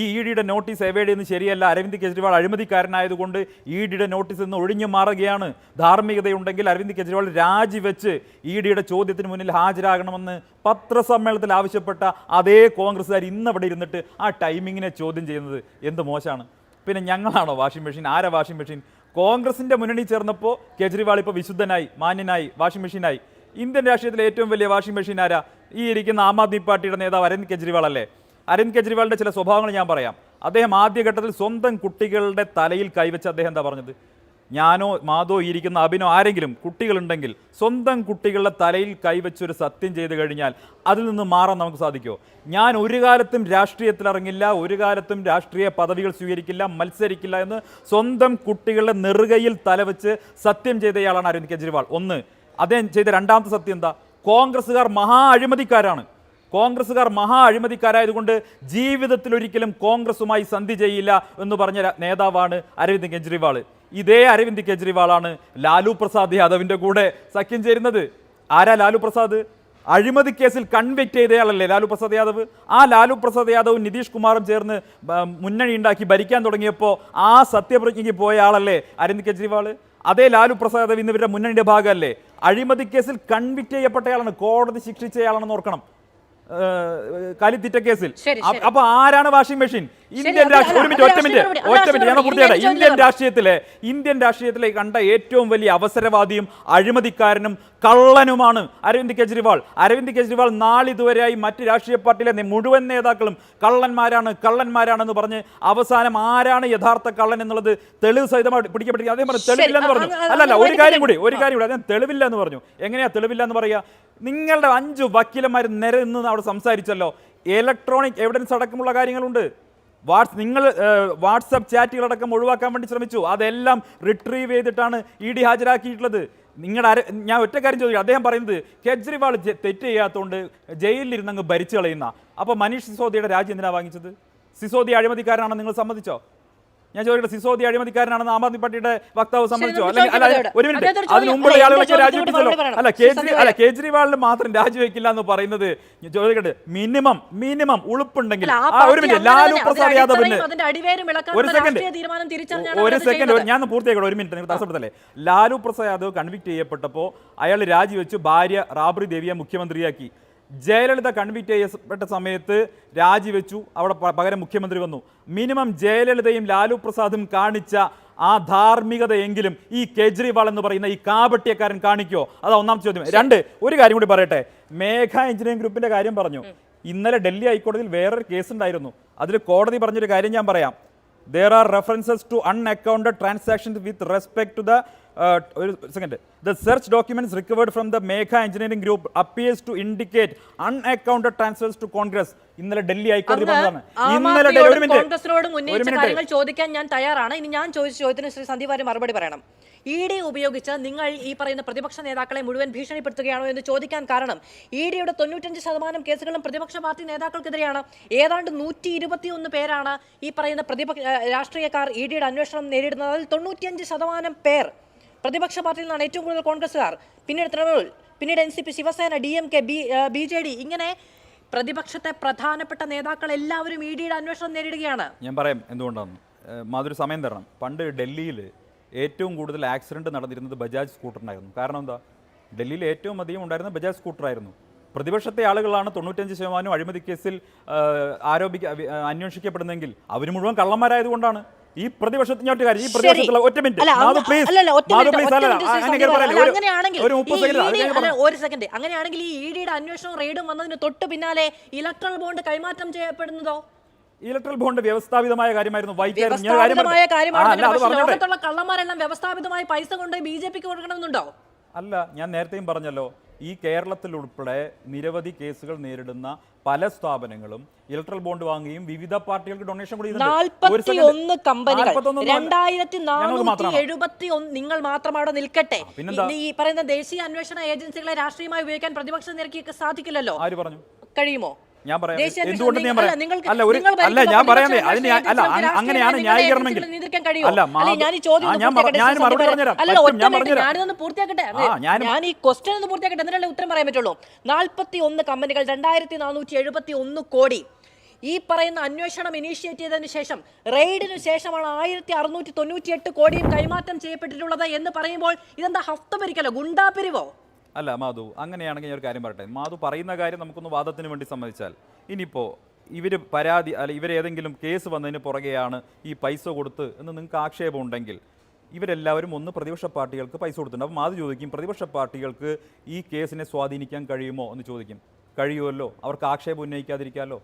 ഈ EDയുടെ നോട്ടീസ് എവേഡ് എന്ന് ശരിയല്ല, അരവിന്ദ് കെജ്രിവാൾ അഴിമതിക്കാരനായതുകൊണ്ട് EDയുടെ നോട്ടീസിൽ നിന്ന് ഒഴിഞ്ഞു മാറുകയാണ്, ധാർമ്മികതയുണ്ടെങ്കിൽ അരവിന്ദ് കെജ്രിവാൾ രാജിവെച്ച് EDയുടെ ചോദ്യത്തിന് മുന്നിൽ ഹാജരാകണമെന്ന് പത്രസമ്മേളനത്തിൽ ആവശ്യപ്പെട്ട അതേ കോൺഗ്രസ്സുകാർ ഇന്നവിടെ ഇരുന്നിട്ട് ആ ടൈമിങ്ങിനെ ചോദ്യം ചെയ്യുന്നത് എന്ത് മോശമാണ്. പിന്നെ ഞങ്ങളാണോ വാഷിംഗ് മെഷീൻ? ആരാ വാഷിംഗ് മെഷീൻ? കോൺഗ്രസിൻ്റെ മുന്നണി ചേർന്നപ്പോൾ കെജ്രിവാൾ ഇപ്പോൾ വിശുദ്ധനായി, മാന്യനായി, വാഷിംഗ് മെഷീനായി. ഇന്ത്യൻ രാഷ്ട്രീയത്തിലെ ഏറ്റവും വലിയ വാഷിംഗ് മെഷീൻ ആരാ? ഈ ഇരിക്കുന്ന ആം ആദ്മി പാർട്ടിയുടെ നേതാവ് അരവിന്ദ് കെജ്രിവാൾ അല്ലേ? അരവിന്ദ് കെജ്രിവാളിൻ്റെ ചില സ്വഭാവങ്ങൾ ഞാൻ പറയാം. അദ്ദേഹം ആദ്യഘട്ടത്തിൽ സ്വന്തം കുട്ടികളുടെ തലയിൽ കൈവച്ച് അദ്ദേഹം എന്താ പറഞ്ഞത്? ഞാനോ മാധോ ഇരിക്കുന്ന അബിനോ ആരെങ്കിലും കുട്ടികളുണ്ടെങ്കിൽ സ്വന്തം കുട്ടികളുടെ തലയിൽ കൈവച്ചൊരു സത്യം ചെയ്തു കഴിഞ്ഞാൽ അതിൽ നിന്ന് മാറാൻ നമുക്ക് സാധിക്കുമോ? ഞാൻ ഒരു കാലത്തും രാഷ്ട്രീയത്തിലിറങ്ങില്ല, ഒരു കാലത്തും രാഷ്ട്രീയ പദവികൾ സ്വീകരിക്കില്ല, മത്സരിക്കില്ല എന്ന് സ്വന്തം കുട്ടികളുടെ നെറുകയിൽ തലവെച്ച് സത്യം ചെയ്തയാളാണ് അരവിന്ദ് കെജ്രിവാൾ. ഒന്ന്. അദ്ദേഹം ചെയ്ത രണ്ടാമത്തെ സത്യം എന്താ? കോൺഗ്രസ്സുകാർ മഹാ അഴിമതിക്കാരായതുകൊണ്ട് ജീവിതത്തിൽ ഒരിക്കലും കോൺഗ്രസുമായി സന്ധി ചെയ്യില്ല എന്ന് പറഞ്ഞ നേതാവാണ് അരവിന്ദ് കെജ്രിവാൾ. ഇതേ അരവിന്ദ് കെജ്രിവാളാണ് ലാലു പ്രസാദ് യാദവിൻ്റെ കൂടെ സഖ്യം ചേരുന്നത്. ആരാ ലാലു പ്രസാദ്? അഴിമതി കേസിൽ കൺവിക്ട് ചെയ്തയാളല്ലേ ലാലു പ്രസാദ് യാദവ്. ആ ലാലു പ്രസാദ് യാദവും നിതീഷ് കുമാറും ചേർന്ന് മുന്നണി ഉണ്ടാക്കി ഭരിക്കാൻ തുടങ്ങിയപ്പോൾ ആ സത്യപ്രതിജ്ഞയ്ക്ക് പോയ ആളല്ലേ അരവിന്ദ് കെജ്രിവാൾ. അതേ ലാലു പ്രസാദ് യാദവ് ഇന്ന് മുന്നണിയുടെ ഭാഗമല്ലേ. അഴിമതി കേസിൽ കൺവിക്ട് ചെയ്യപ്പെട്ടയാളാണ്, കോടതി ശിക്ഷിച്ചയാളാണെന്ന് ഓർക്കണം. കാലിത്തീറ്റ കേസിൽ. ശരി, ശരി. അപ്പൊ ആരാണ് വാഷിംഗ് മെഷീൻ? ഇന്ത്യൻ അത് രാഷ്ട്രീയം. ഒരു മിനിറ്റ് അത് ഞാൻ പൂർത്തിയാട്ടെ. ഇനി ഇന്ത്യൻ രാഷ്ട്രീയത്തിലെ കണ്ട ഏറ്റവും വലിയ അവസരവാദിയും അഴിമതിക്കാരനും കള്ളനുമാണ് അരവിന്ദ് കെജ്രിവാൾ. അരവിന്ദ് കെജ്രിവാൾ നാളിതുവരെയായി മറ്റ് രാഷ്ട്രീയ പാർട്ടിയിലെ മുഴുവൻ നേതാക്കളും കള്ളന്മാരാണെന്ന് പറഞ്ഞ് അവസാനം ആരാണ് യഥാർത്ഥ കള്ളൻ എന്നുള്ളത് തെളിവ് സഹിതമായി പിടിക്കപ്പെട്ടിരിക്കുക. അദ്ദേഹം പറഞ്ഞു തെളിവില്ലെന്ന് പറഞ്ഞു. അല്ലല്ല, ഒരു കാര്യം കൂടി അദ്ദേഹം തെളിവില്ല എന്ന് പറഞ്ഞു. എങ്ങനെയാ തെളിവില്ല എന്ന് പറയുക? നിങ്ങളുടെ 5 വക്കീലന്മാർ നിരന്ന് അവിടെ സംസാരിച്ചല്ലോ. ഇലക്ട്രോണിക് എവിഡൻസ് അടക്കമുള്ള കാര്യങ്ങളുണ്ട്. നിങ്ങൾ വാട്സപ്പ് ചാറ്റുകളടക്കം ഒഴിവാക്കാൻ വേണ്ടി ശ്രമിച്ചു. അതെല്ലാം റിട്രീവ് ചെയ്തിട്ടാണ് ED ഹാജരാക്കിയിട്ടുള്ളത്. ഞാൻ ഒറ്റ കാര്യം ചോദിക്കാം. അദ്ദേഹം പറയുന്നത് കെജ്രിവാൾ തെറ്റ് ചെയ്യാത്തതുകൊണ്ട് ജയിലിലിരുന്ന് അങ്ങ് ഭരിച്ചു കളയുന്ന. അപ്പോൾ മനീഷ് സിസോദിയുടെ രാജ്യം എന്തിനാണ് വാങ്ങിച്ചത്? സിസോദിയ അഴിമതിക്കാരനാണെന്ന് നിങ്ങൾ സമ്മതിച്ചോ? ഞാൻ ചോദിക്കട്ടെ, സിസോദിയ അഴിമതിക്കാരനാണെന്ന് ആം ആദ്മി പാർട്ടിയുടെ വക്താവ് സമ്മതിച്ചോ? അല്ലെങ്കിൽ ഒരു മിനിറ്റ്, അതിന് മുമ്പുള്ള ആളുകളൊക്കെ രാജിവെച്ചല്ലോ. കേജ്രിവാളിന് മാത്രം രാജിവെക്കില്ല എന്ന് പറയുന്നത് ചോദിക്കട്ടെ, മിനിമം ഉളുപ്പുണ്ടെങ്കിൽ ഒരു മിനിറ്റ്. ലാലു പ്രസാദ് യാദവിന് ഒരു സെക്കൻഡ് ഞാൻ പൂർത്തിയാക്കട്ടെ. ഒരു മിനിറ്റ്, നിങ്ങൾ തടസ്സപ്പെടുത്തല്ലേ. ലാലു പ്രസാദ് യാദവ് കൺവിക്ട് ചെയ്യപ്പെട്ടപ്പോൾ അയാൾ രാജിവെച്ചു, ഭാര്യ റാബ്രി ദേവിയെ മുഖ്യമന്ത്രിയാക്കി. ജയലളിത കൺവിക്ട് ചെയ്യപ്പെട്ട സമയത്ത് രാജിവെച്ചു, അവിടെ പകരം മുഖ്യമന്ത്രി വന്നു. മിനിമം ജയലളിതയും ലാലു പ്രസാദും കാണിച്ച ആ ധാർമ്മികതയെങ്കിലും ഈ കെജ്രിവാൾ എന്ന് പറയുന്ന ഈ കാപട്യക്കാരൻ കാണിക്കോ? അതാ ഒന്നാമത്തെ ചോദ്യം. 2, ഒരു കാര്യം കൂടി പറയട്ടെ. മേഘ എഞ്ചിനീയറിംഗ് ഗ്രൂപ്പിന്റെ കാര്യം പറഞ്ഞു. ഇന്നലെ ഡൽഹി ഹൈക്കോടതിയിൽ വേറൊരു കേസ് ഉണ്ടായിരുന്നു. അതിൽ കോടതി പറഞ്ഞൊരു കാര്യം ഞാൻ പറയാം. There are references to unaccounted transactions with respect to the the search documents recovered from the Megha Engineering Group appears to indicate unaccounted transfers to Congress. ഇന്നലെ ഡൽഹി ഹൈക്കോടതി പറഞ്ഞതാണ്. കോൺഗ്രസിനോട് ഉന്നയിച്ച കാര്യങ്ങൾ ചോദിക്കാൻ ഞാൻ തയ്യാറാണ്. ഇനി ഞാൻ ചോദിച്ച ചോദ്യത്തിന് ശ്രീ സന്ദീപ് വാര്യർ മറുപടി പറയണം. ED ഉപയോഗിച്ച് നിങ്ങൾ ഈ പറയുന്ന പ്രതിപക്ഷ നേതാക്കളെ മുഴുവൻ ഭീഷണിപ്പെടുത്തുകയാണോ എന്ന് ചോദിക്കാൻ കാരണം EDയുടെ 95% കേസുകളും പ്രതിപക്ഷ പാർട്ടി നേതാക്കൾക്കെതിരെയാണ്. ഏതാണ്ട് 121 പേരാണ് ഈ പറയുന്ന രാഷ്ട്രീയക്കാർ EDയുടെ അന്വേഷണം നേരിടുന്നത്. അതിൽ 95% പേർ പ്രതിപക്ഷ പാർട്ടിയിൽ നിന്നാണ്. ഏറ്റവും കൂടുതൽ കോൺഗ്രസ്സുകാർ, പിന്നീട് തൃണമൂൽ, പിന്നീട് NCP, ശിവസേന, DMK, BJD, ഇങ്ങനെ പ്രതിപക്ഷത്തെ പ്രധാനപ്പെട്ട നേതാക്കൾ എല്ലാവരും EDയുടെ അന്വേഷണം നേരിടുകയാണ്. ഞാൻ പറയാം എന്തുകൊണ്ടാണ്. മാതൊരു സമയം തരണം. പണ്ട് ഡൽഹിയിൽ ഏറ്റവും കൂടുതൽ ആക്സിഡന്റ് നടന്നിരുന്നത് ബജാജ് സ്കൂട്ടറിനായിരുന്നു. കാരണം എന്താ? ഡൽഹിയിൽ ഏറ്റവും അധികം ഉണ്ടായിരുന്ന ബജാജ് സ്കൂട്ടറായിരുന്നു. പ്രതിപക്ഷത്തെ ആളുകളാണ് 95% അഴിമതി കേസിൽ അന്വേഷിക്കപ്പെടുന്നെങ്കിൽ അവർ മുഴുവൻ കള്ളന്മാരായതുകൊണ്ടാണ്. ഈ പ്രതിപക്ഷത്തിന്റെ കാര്യം, ഈ പ്രതിപക്ഷത്തുള്ള ഒരു സെക്കൻഡ്, അങ്ങനെയാണെങ്കിൽ ഈ EDയുടെ അന്വേഷണം റെയ്ഡും വന്നതിന് തൊട്ട് പിന്നാലെ ഇലക്ട്രൽ ബോണ്ട് കൈമാറ്റം ചെയ്യപ്പെടുന്നതോ? ഇലക്ട്രൽ ബോണ്ട് വ്യവസ്ഥാപിതമായ കാര്യമായിരുന്നു. ലോകത്തുള്ള കള്ളന്മാരെല്ലാം വ്യവസ്ഥാപിതമായി പൈസ കൊണ്ട് BJPക്ക് കൊടുക്കണമെന്നുണ്ടോ? അല്ല, ഞാൻ നേരത്തെയും പറഞ്ഞല്ലോ, ഈ കേരളത്തിൽ ഉൾപ്പെടെ നിരവധി കേസുകൾ നേരിടുന്ന പല സ്ഥാപനങ്ങളും ഇലക്ട്രൽ ബോണ്ട് വാങ്ങുകയും വിവിധ പാർട്ടികൾക്ക് ഡൊണേഷൻ കൊടുക്കുന്നുണ്ട്. 41 കമ്പനികൾ 2471 നിങ്ങൾ മാത്രം അവിടെ നിൽക്കട്ടെ. ഈ പറയുന്ന ദേശീയ അന്വേഷണ ഏജൻസികളെ രാഷ്ട്രീയമായി ഉപയോഗിക്കാൻ പ്രതിപക്ഷ നിരക്ക് സാധിക്കില്ലല്ലോ. ആര് പറഞ്ഞു? കഴിയുമോ? ഞാൻ പറയാം എന്തുകൊണ്ട് ഞാൻ പറയാം. ഞാൻ പറയാം അങ്ങനെയാണ് ന്യായീകരണമെങ്കിൽ ഞാൻ ഈ ക്വസ്റ്റ്യൻ ഒന്ന് പൂർത്തിയാക്കട്ടെ, എന്നിട്ടല്ലേ ഉത്തരം പറയാൻ പറ്റുള്ളൂ. 41 കമ്പനികൾ 2471 കോടി ഈ പറയുന്ന അന്വേഷണം ഇനീഷ്യേറ്റ് ചെയ്തതിനു ശേഷം, റെയ്ഡിനു ശേഷമാണ് 1698 കോടിയും കൈമാറ്റം ചെയ്യപ്പെട്ടിട്ടുള്ളത് എന്ന് പറയുമ്പോൾ ഇതെന്താ ഹഫ്തപരിക്കലോ, ഗുണ്ടാപിരിവോ? അല്ല മാധു, അങ്ങനെയാണെങ്കിൽ ഞാൻ ഒരു കാര്യം പറയട്ടെ. മാധു പറയുന്ന കാര്യം നമുക്കൊന്ന് വാദത്തിന് വേണ്ടി സമ്മതിച്ചാൽ, ഇനിയിപ്പോൾ ഇവർ പരാതി ഇവരേതെങ്കിലും കേസ് വന്നതിന് പുറകെയാണ് ഈ പൈസ കൊടുത്ത് എന്ന് നിങ്ങൾക്ക് ആക്ഷേപം ഉണ്ടെങ്കിൽ, ഇവരെല്ലാവരും ഒന്ന് പ്രതിപക്ഷ പാർട്ടികൾക്ക് പൈസ കൊടുത്തിട്ടുണ്ട്. അപ്പോൾ മാധു ചോദിക്കും, പ്രതിപക്ഷ പാർട്ടികൾക്ക് ഈ കേസിനെ സ്വാധീനിക്കാൻ കഴിയുമോ എന്ന് ചോദിക്കും. കഴിയുമല്ലോ, അവർക്ക് ആക്ഷേപം ഉന്നയിക്കാതിരിക്കാമല്ലോ.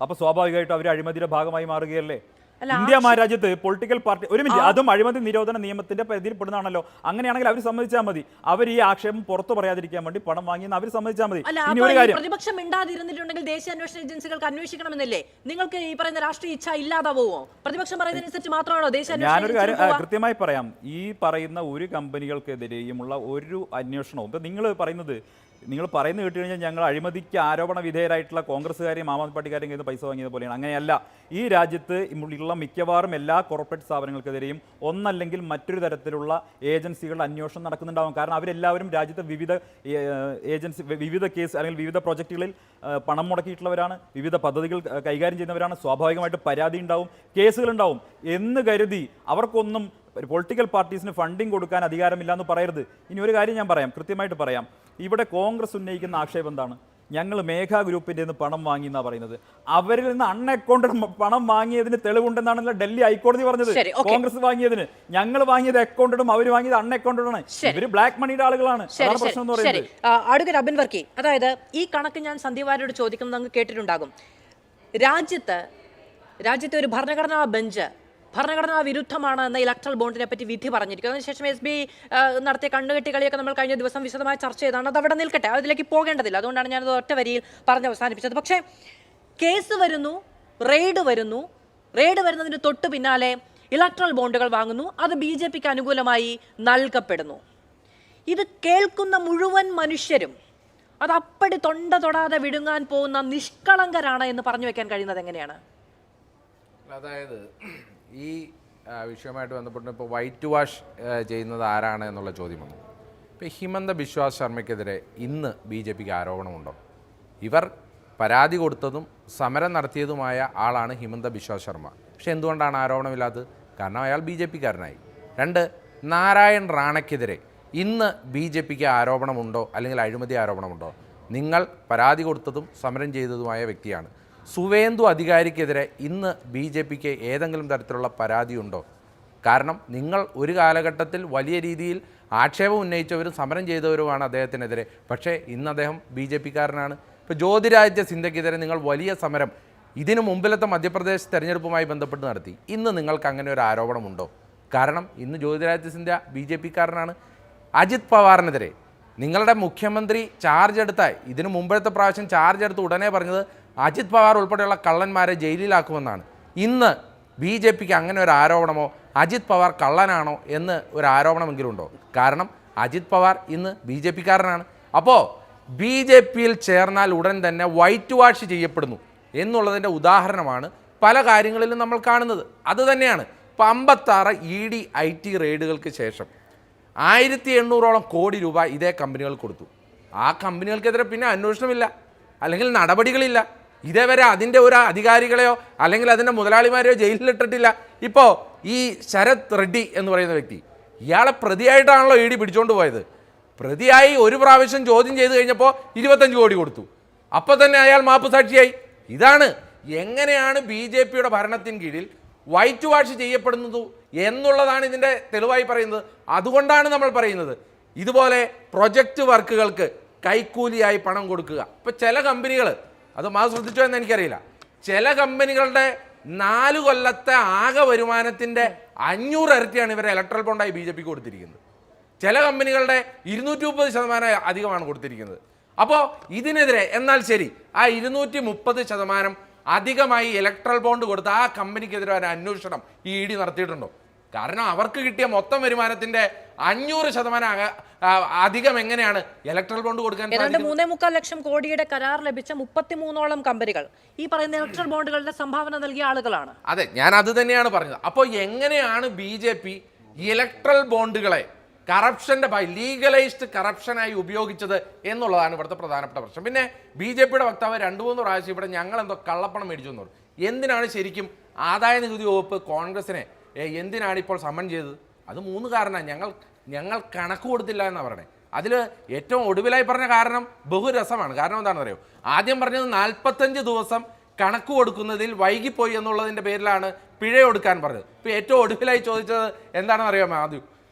അപ്പോൾ സ്വാഭാവികമായിട്ടും അവർ അഴിമതിയുടെ ഭാഗമായി മാറുകയല്ലേ. ഇന്ത്യ മഹാരാജ്യത്ത് പൊളിറ്റിക്കൽ പാർട്ടി, ഒരു മിനിറ്റ്, അതും അഴിമതി നിരോധന നിയമത്തിന്റെ പരിധിയിൽ പെടുന്നതാണല്ലോ. അങ്ങനെയാണെങ്കിൽ അവർ സമ്മതിച്ചാൽ മതി. അവർ ഈ ആക്ഷേപം പുറത്തു പറയാതിരിക്കാൻ വേണ്ടി പണം വാങ്ങിയെന്ന് അവർ സമ്മതിച്ചാൽ മതി. ഇനി ഒരു കാര്യം, പ്രതിപക്ഷം മിണ്ടാതിരുന്നിട്ടുണ്ടെങ്കിൽ ദേശീയ അന്വേഷണ ഏജൻസികൾക്ക് അന്വേഷിക്കണമെന്നില്ലേ? നിങ്ങൾക്ക് ഈ പറയുന്ന രാഷ്ട്രീയ ഇച്ഛ ഇല്ലാതാവോ? പ്രതിപക്ഷം പറയുന്നതനുസരിച്ച് മാത്രമാണോ ദേശീയ അന്വേഷണ? ഞാനൊരു കാര്യം കൃത്യമായി പറയാം. ഈ പറയുന്ന ഒരു കമ്പനികൾക്കെതിരെയുമുള്ള ഒരു അന്വേഷണവും ഇപ്പം നിങ്ങൾ പറയുന്നത് കേട്ട് കഴിഞ്ഞാൽ ഞങ്ങൾ അഴിമതിക്ക് ആരോപണ വിധേയരായിട്ടുള്ള കോൺഗ്രസ്സുകാരെയും ആം ആദ്മി പാർട്ടിക്കാരെയും കയ്യിൽ പൈസ വാങ്ങിയത് പോലെയാണ്. അങ്ങനെയല്ല. ഈ രാജ്യത്ത് ഉള്ള മിക്കവാറും എല്ലാ കോർപ്പറേറ്റ് സ്ഥാപനങ്ങൾക്കെതിരെയും ഒന്നല്ലെങ്കിൽ മറ്റൊരു തരത്തിലുള്ള ഏജൻസികളുടെ അന്വേഷണം നടക്കുന്നുണ്ടാവും. കാരണം അവരെല്ലാവരും രാജ്യത്തെ വിവിധ കേസ് അല്ലെങ്കിൽ വിവിധ പ്രോജക്റ്റുകളിൽ പണം മുടക്കിയിട്ടുള്ളവരാണ്, വിവിധ പദ്ധതികൾ കൈകാര്യം ചെയ്യുന്നവരാണ്. സ്വാഭാവികമായിട്ട് പരാതി ഉണ്ടാവും, കേസുകളുണ്ടാവും എന്ന് കരുതി അവർക്കൊന്നും പൊളിറ്റിക്കൽ പാർട്ടീസിന് ഫണ്ടിങ് കൊടുക്കാൻ അധികാരമില്ല എന്ന് പറയരുത്. ഇനി ഒരു കാര്യം ഞാൻ പറയാം, കൃത്യമായിട്ട് പറയാം. ഇവിടെ കോൺഗ്രസ് ഉന്നയിക്കുന്ന ആക്ഷേപം എന്താണ്? ഞങ്ങൾ മേഘ ഗ്രൂപ്പിൻ്റെ നിന്ന് പണം വാങ്ങി എന്നാണ് പറയുന്നത്. അവരിൽ നിന്ന് അൺഅക്കൗണ്ടഡ് പണം വാങ്ങിയതിന് തെളിവുണ്ടെന്നാണല്ലോ ഡൽഹി ഹൈക്കോടതി പറഞ്ഞത്. ശരി, okay. കോൺഗ്രസ് വാങ്ങിയതിന് ഞങ്ങൾ വാങ്ങിയത് അക്കൗണ്ടഡും അവർ വാങ്ങിയത് അൺഅക്കൗണ്ടഡ് ആണ്. ഇവർ ബ്ലാക്ക് മണിയുടെ ആളുകളാണ്. അതാണ് പ്രശ്നം എന്ന് പറയുന്നത്. അഡ്വക്കേറ്റ് അബിൻ വർക്കി, അതായത് ഈ കണക്ക് ഞാൻ സന്ദീപാരോട് ചോദിക്കുന്നത് അങ്ങ് കേട്ടിട്ടുണ്ടാകും. രാജ്യത്തെ ഒരു ഭരണഘടനാ ബെഞ്ച് ഭരണഘടനാ വിരുദ്ധമാണ് എന്ന ഇലക്ട്രൽ ബോണ്ടിനെ പറ്റി വിധി പറഞ്ഞിരിക്കുന്നു. അതിനുശേഷം SBI നടത്തിയ കണ്ണുകെട്ടികളിയൊക്കെ നമ്മൾ കഴിഞ്ഞ ദിവസം വിശദമായി ചർച്ച ചെയ്താണ്. അത് അവിടെ നിൽക്കട്ടെ, അതിലേക്ക് പോകേണ്ടതില്ല. അതുകൊണ്ടാണ് ഞാനത് ഒറ്റ വരിയിൽ പറഞ്ഞ് അവസാനിപ്പിച്ചത്. പക്ഷേ കേസ് വരുന്നു, റെയ്ഡ് വരുന്നതിന് തൊട്ട് പിന്നാലെ ഇലക്ട്രൽ ബോണ്ടുകൾ വാങ്ങുന്നു, അത് BJPക്ക് അനുകൂലമായി നൽകപ്പെടുന്നു. ഇത് കേൾക്കുന്ന മുഴുവൻ മനുഷ്യരും അത് അപ്പടി തൊണ്ട തൊടാതെ വിഴുങ്ങാൻ പോകുന്ന നിഷ്കളങ്കരാണ് എന്ന് പറഞ്ഞു വെക്കാൻ കഴിയുന്നത് എങ്ങനെയാണ്? അതായത് ഈ വിഷയവുമായിട്ട് ബന്ധപ്പെട്ട് ഇപ്പോൾ വൈറ്റ് വാഷ് ചെയ്യുന്നത് ആരാണ് എന്നുള്ള ചോദ്യം വന്നു. ഇപ്പോൾ ഹിമന്ത ബിശ്വ ശർമ്മയ്ക്കെതിരെ ഇന്ന് BJPക്ക് ആരോപണമുണ്ടോ? ഇവർ പരാതി കൊടുത്തതും സമരം നടത്തിയതുമായ ആളാണ് ഹിമന്ത ബിശ്വ ശർമ്മ. പക്ഷെ എന്തുകൊണ്ടാണ് ആരോപണമില്ലാത്തത്? കാരണം അയാൾ BJPക്കാരനായി. 2, നാരായൺ റാണയ്ക്കെതിരെ ഇന്ന് BJPക്ക് ആരോപണമുണ്ടോ അല്ലെങ്കിൽ അഴിമതി ആരോപണമുണ്ടോ? നിങ്ങൾ പരാതി കൊടുത്തതും സമരം ചെയ്തതുമായ വ്യക്തിയാണ്. സുവേന്ദു അധികാരിക്കെതിരെ ഇന്ന് BJPക്ക് ഏതെങ്കിലും തരത്തിലുള്ള പരാതിയുണ്ടോ? കാരണം നിങ്ങൾ ഒരു കാലഘട്ടത്തിൽ വലിയ രീതിയിൽ ആക്ഷേപം ഉന്നയിച്ചവരും സമരം ചെയ്തവരുമാണ് അദ്ദേഹത്തിനെതിരെ. പക്ഷേ ഇന്ന് അദ്ദേഹം BJPക്കാരനാണ്. ഇപ്പോൾ ജ്യോതിരാദിത്യ സിന്ധ്യക്കെതിരെ നിങ്ങൾ വലിയ സമരം ഇതിനു മുമ്പിലത്തെ മധ്യപ്രദേശ് തെരഞ്ഞെടുപ്പുമായി ബന്ധപ്പെട്ട് നടത്തി. ഇന്ന് നിങ്ങൾക്ക് അങ്ങനെ ഒരു ആരോപണമുണ്ടോ? കാരണം ഇന്ന് ജ്യോതിരാദിത്യ സിന്ധ്യ BJPക്കാരനാണ്. അജിത് പവാറിനെതിരെ നിങ്ങളുടെ മുഖ്യമന്ത്രി ചാർജ് എടുത്ത ഇതിനു മുമ്പത്തെ പ്രാവശ്യം ചാർജ് എടുത്ത് ഉടനെ പറഞ്ഞത് അജിത് പവാർ ഉൾപ്പെടെയുള്ള കള്ളന്മാരെ ജയിലിലാക്കുമെന്നാണ്. ഇന്ന് BJPക്ക് അങ്ങനെ ഒരു ആരോപണമോ അജിത് പവാർ കള്ളനാണോ എന്ന് ഒരു ആരോപണമെങ്കിലും ഉണ്ടോ? കാരണം അജിത് പവാർ ഇന്ന് BJPക്കാരനാണ്. അപ്പോൾ BJPയിൽ ചേർന്നാൽ ഉടൻ തന്നെ വൈറ്റ് വാഷ് ചെയ്യപ്പെടുന്നു എന്നുള്ളതിൻ്റെ ഉദാഹരണമാണ് പല കാര്യങ്ങളിലും നമ്മൾ കാണുന്നത്. അതുതന്നെയാണ് ഇപ്പോൾ 56 ED IT റെയ്ഡുകൾക്ക് ശേഷം 1800ഓളം കോടി രൂപ ഇതേ കമ്പനികൾ കൊടുത്തു. ആ കമ്പനികൾക്കെതിരെ പിന്നെ അന്വേഷണമില്ല, അല്ലെങ്കിൽ നടപടികളില്ല. ഇതേവരെ അതിൻ്റെ ഒരു അധികാരികളെയോ അല്ലെങ്കിൽ അതിൻ്റെ മുതലാളിമാരെയോ ജയിലിലിട്ടിട്ടില്ല. ഇപ്പോൾ ഈ ശരത് റെഡ്ഡി എന്ന് പറയുന്ന വ്യക്തി, ഇയാളെ പ്രതിയായിട്ടാണല്ലോ ED പിടിച്ചുകൊണ്ട് പോയത്. പ്രതിയായി ഒരു പ്രാവശ്യം ചോദ്യം ചെയ്ത് കഴിഞ്ഞപ്പോൾ 25 കോടി കൊടുത്തു. അപ്പോൾ തന്നെ അയാൾ മാപ്പ് സാക്ഷിയായി. ഇതാണ് എങ്ങനെയാണ് BJPയുടെ ഭരണത്തിന് കീഴിൽ വൈറ്റ് വാഷ് ചെയ്യപ്പെടുന്നത് എന്നുള്ളതാണ് ഇതിൻ്റെ തെളിവായി പറയുന്നത്. അതുകൊണ്ടാണ് നമ്മൾ പറയുന്നത് ഇതുപോലെ പ്രൊജക്റ്റ് വർക്കുകൾക്ക് കൈക്കൂലിയായി പണം കൊടുക്കുക. ഇപ്പോൾ ചില കമ്പനികൾ, അത് ശ്രദ്ധിച്ചോ എന്ന് എനിക്കറിയില്ല, ചില കമ്പനികളുടെ 4 കൊല്ലത്തെ ആകെ വരുമാനത്തിൻ്റെ 500 ഇരട്ടിയാണ് ഇവരെ ഇലക്ട്രൽ ബോണ്ടായി BJPക്ക് കൊടുത്തിരിക്കുന്നത്. ചില കമ്പനികളുടെ 230% അധികമാണ് കൊടുത്തിരിക്കുന്നത്. അപ്പോൾ ഇതിനെതിരെ എന്നാൽ ശരി, ആ 230% അധികമായി ഇലക്ട്രൽ ബോണ്ട് കൊടുത്ത് ആ കമ്പനിക്കെതിരെ ഒരു അന്വേഷണം ED നടത്തിയിട്ടുണ്ടോ? കാരണം അവർക്ക് കിട്ടിയ മൊത്തം വരുമാനത്തിന്റെ 500% അധികം എങ്ങനെയാണ് ഇലക്ട്രൽ ബോണ്ട് കൊടുക്കാൻ? 3.25 ലക്ഷം കോടിയുടെ കരാർ ലഭിച്ച 33ഓളം കമ്പനികൾ ഈ പറയുന്ന ഇലക്ട്രൽ ബോണ്ടുകളുടെ സംഭാവന നൽകിയ ആളുകളാണ്. അതെ, ഞാൻ അത് തന്നെയാണ് പറഞ്ഞത്. അപ്പോൾ എങ്ങനെയാണ് BJP ഇലക്ട്രൽ ബോണ്ടുകളെ കറപ്ഷന്റെ ലീഗലൈസ്ഡ് കറപ്ഷനായി ഉപയോഗിച്ചത് എന്നുള്ളതാണ് ഇവിടുത്തെ പ്രധാനപ്പെട്ട പ്രശ്നം. പിന്നെ BJPയുടെ വക്താവ് 2-3 പ്രാവശ്യം ഇവിടെ ഞങ്ങൾ എന്തോ കള്ളപ്പണം മേടിച്ചു എന്ന് പറഞ്ഞു. എന്തിനാണ് ശരിക്കും ആദായ നികുതി വകുപ്പ് കോൺഗ്രസിനെ എന്തിനാണ് ഇപ്പോൾ സമൻ ചെയ്തത്? അത് 3 കാരണമാണ്. ഞങ്ങൾ കണക്ക് കൊടുത്തില്ല എന്നാണ് പറയണേ. അതിൽ ഏറ്റവും ഒടുവിലായി പറഞ്ഞ കാരണം ബഹുരസമാണ്. കാരണം എന്താണെന്ന് അറിയോ? ആദ്യം പറഞ്ഞത് 45 ദിവസം കണക്ക് കൊടുക്കുന്നതിൽ വൈകിപ്പോയി എന്നുള്ളതിൻ്റെ പേരിലാണ് പിഴ കൊടുക്കാൻ പറഞ്ഞത്. ഇപ്പോൾ ഏറ്റവും ഒടുവിലായി ചോദിച്ചത് എന്താണെന്ന് അറിയാമോ? ആദ്യം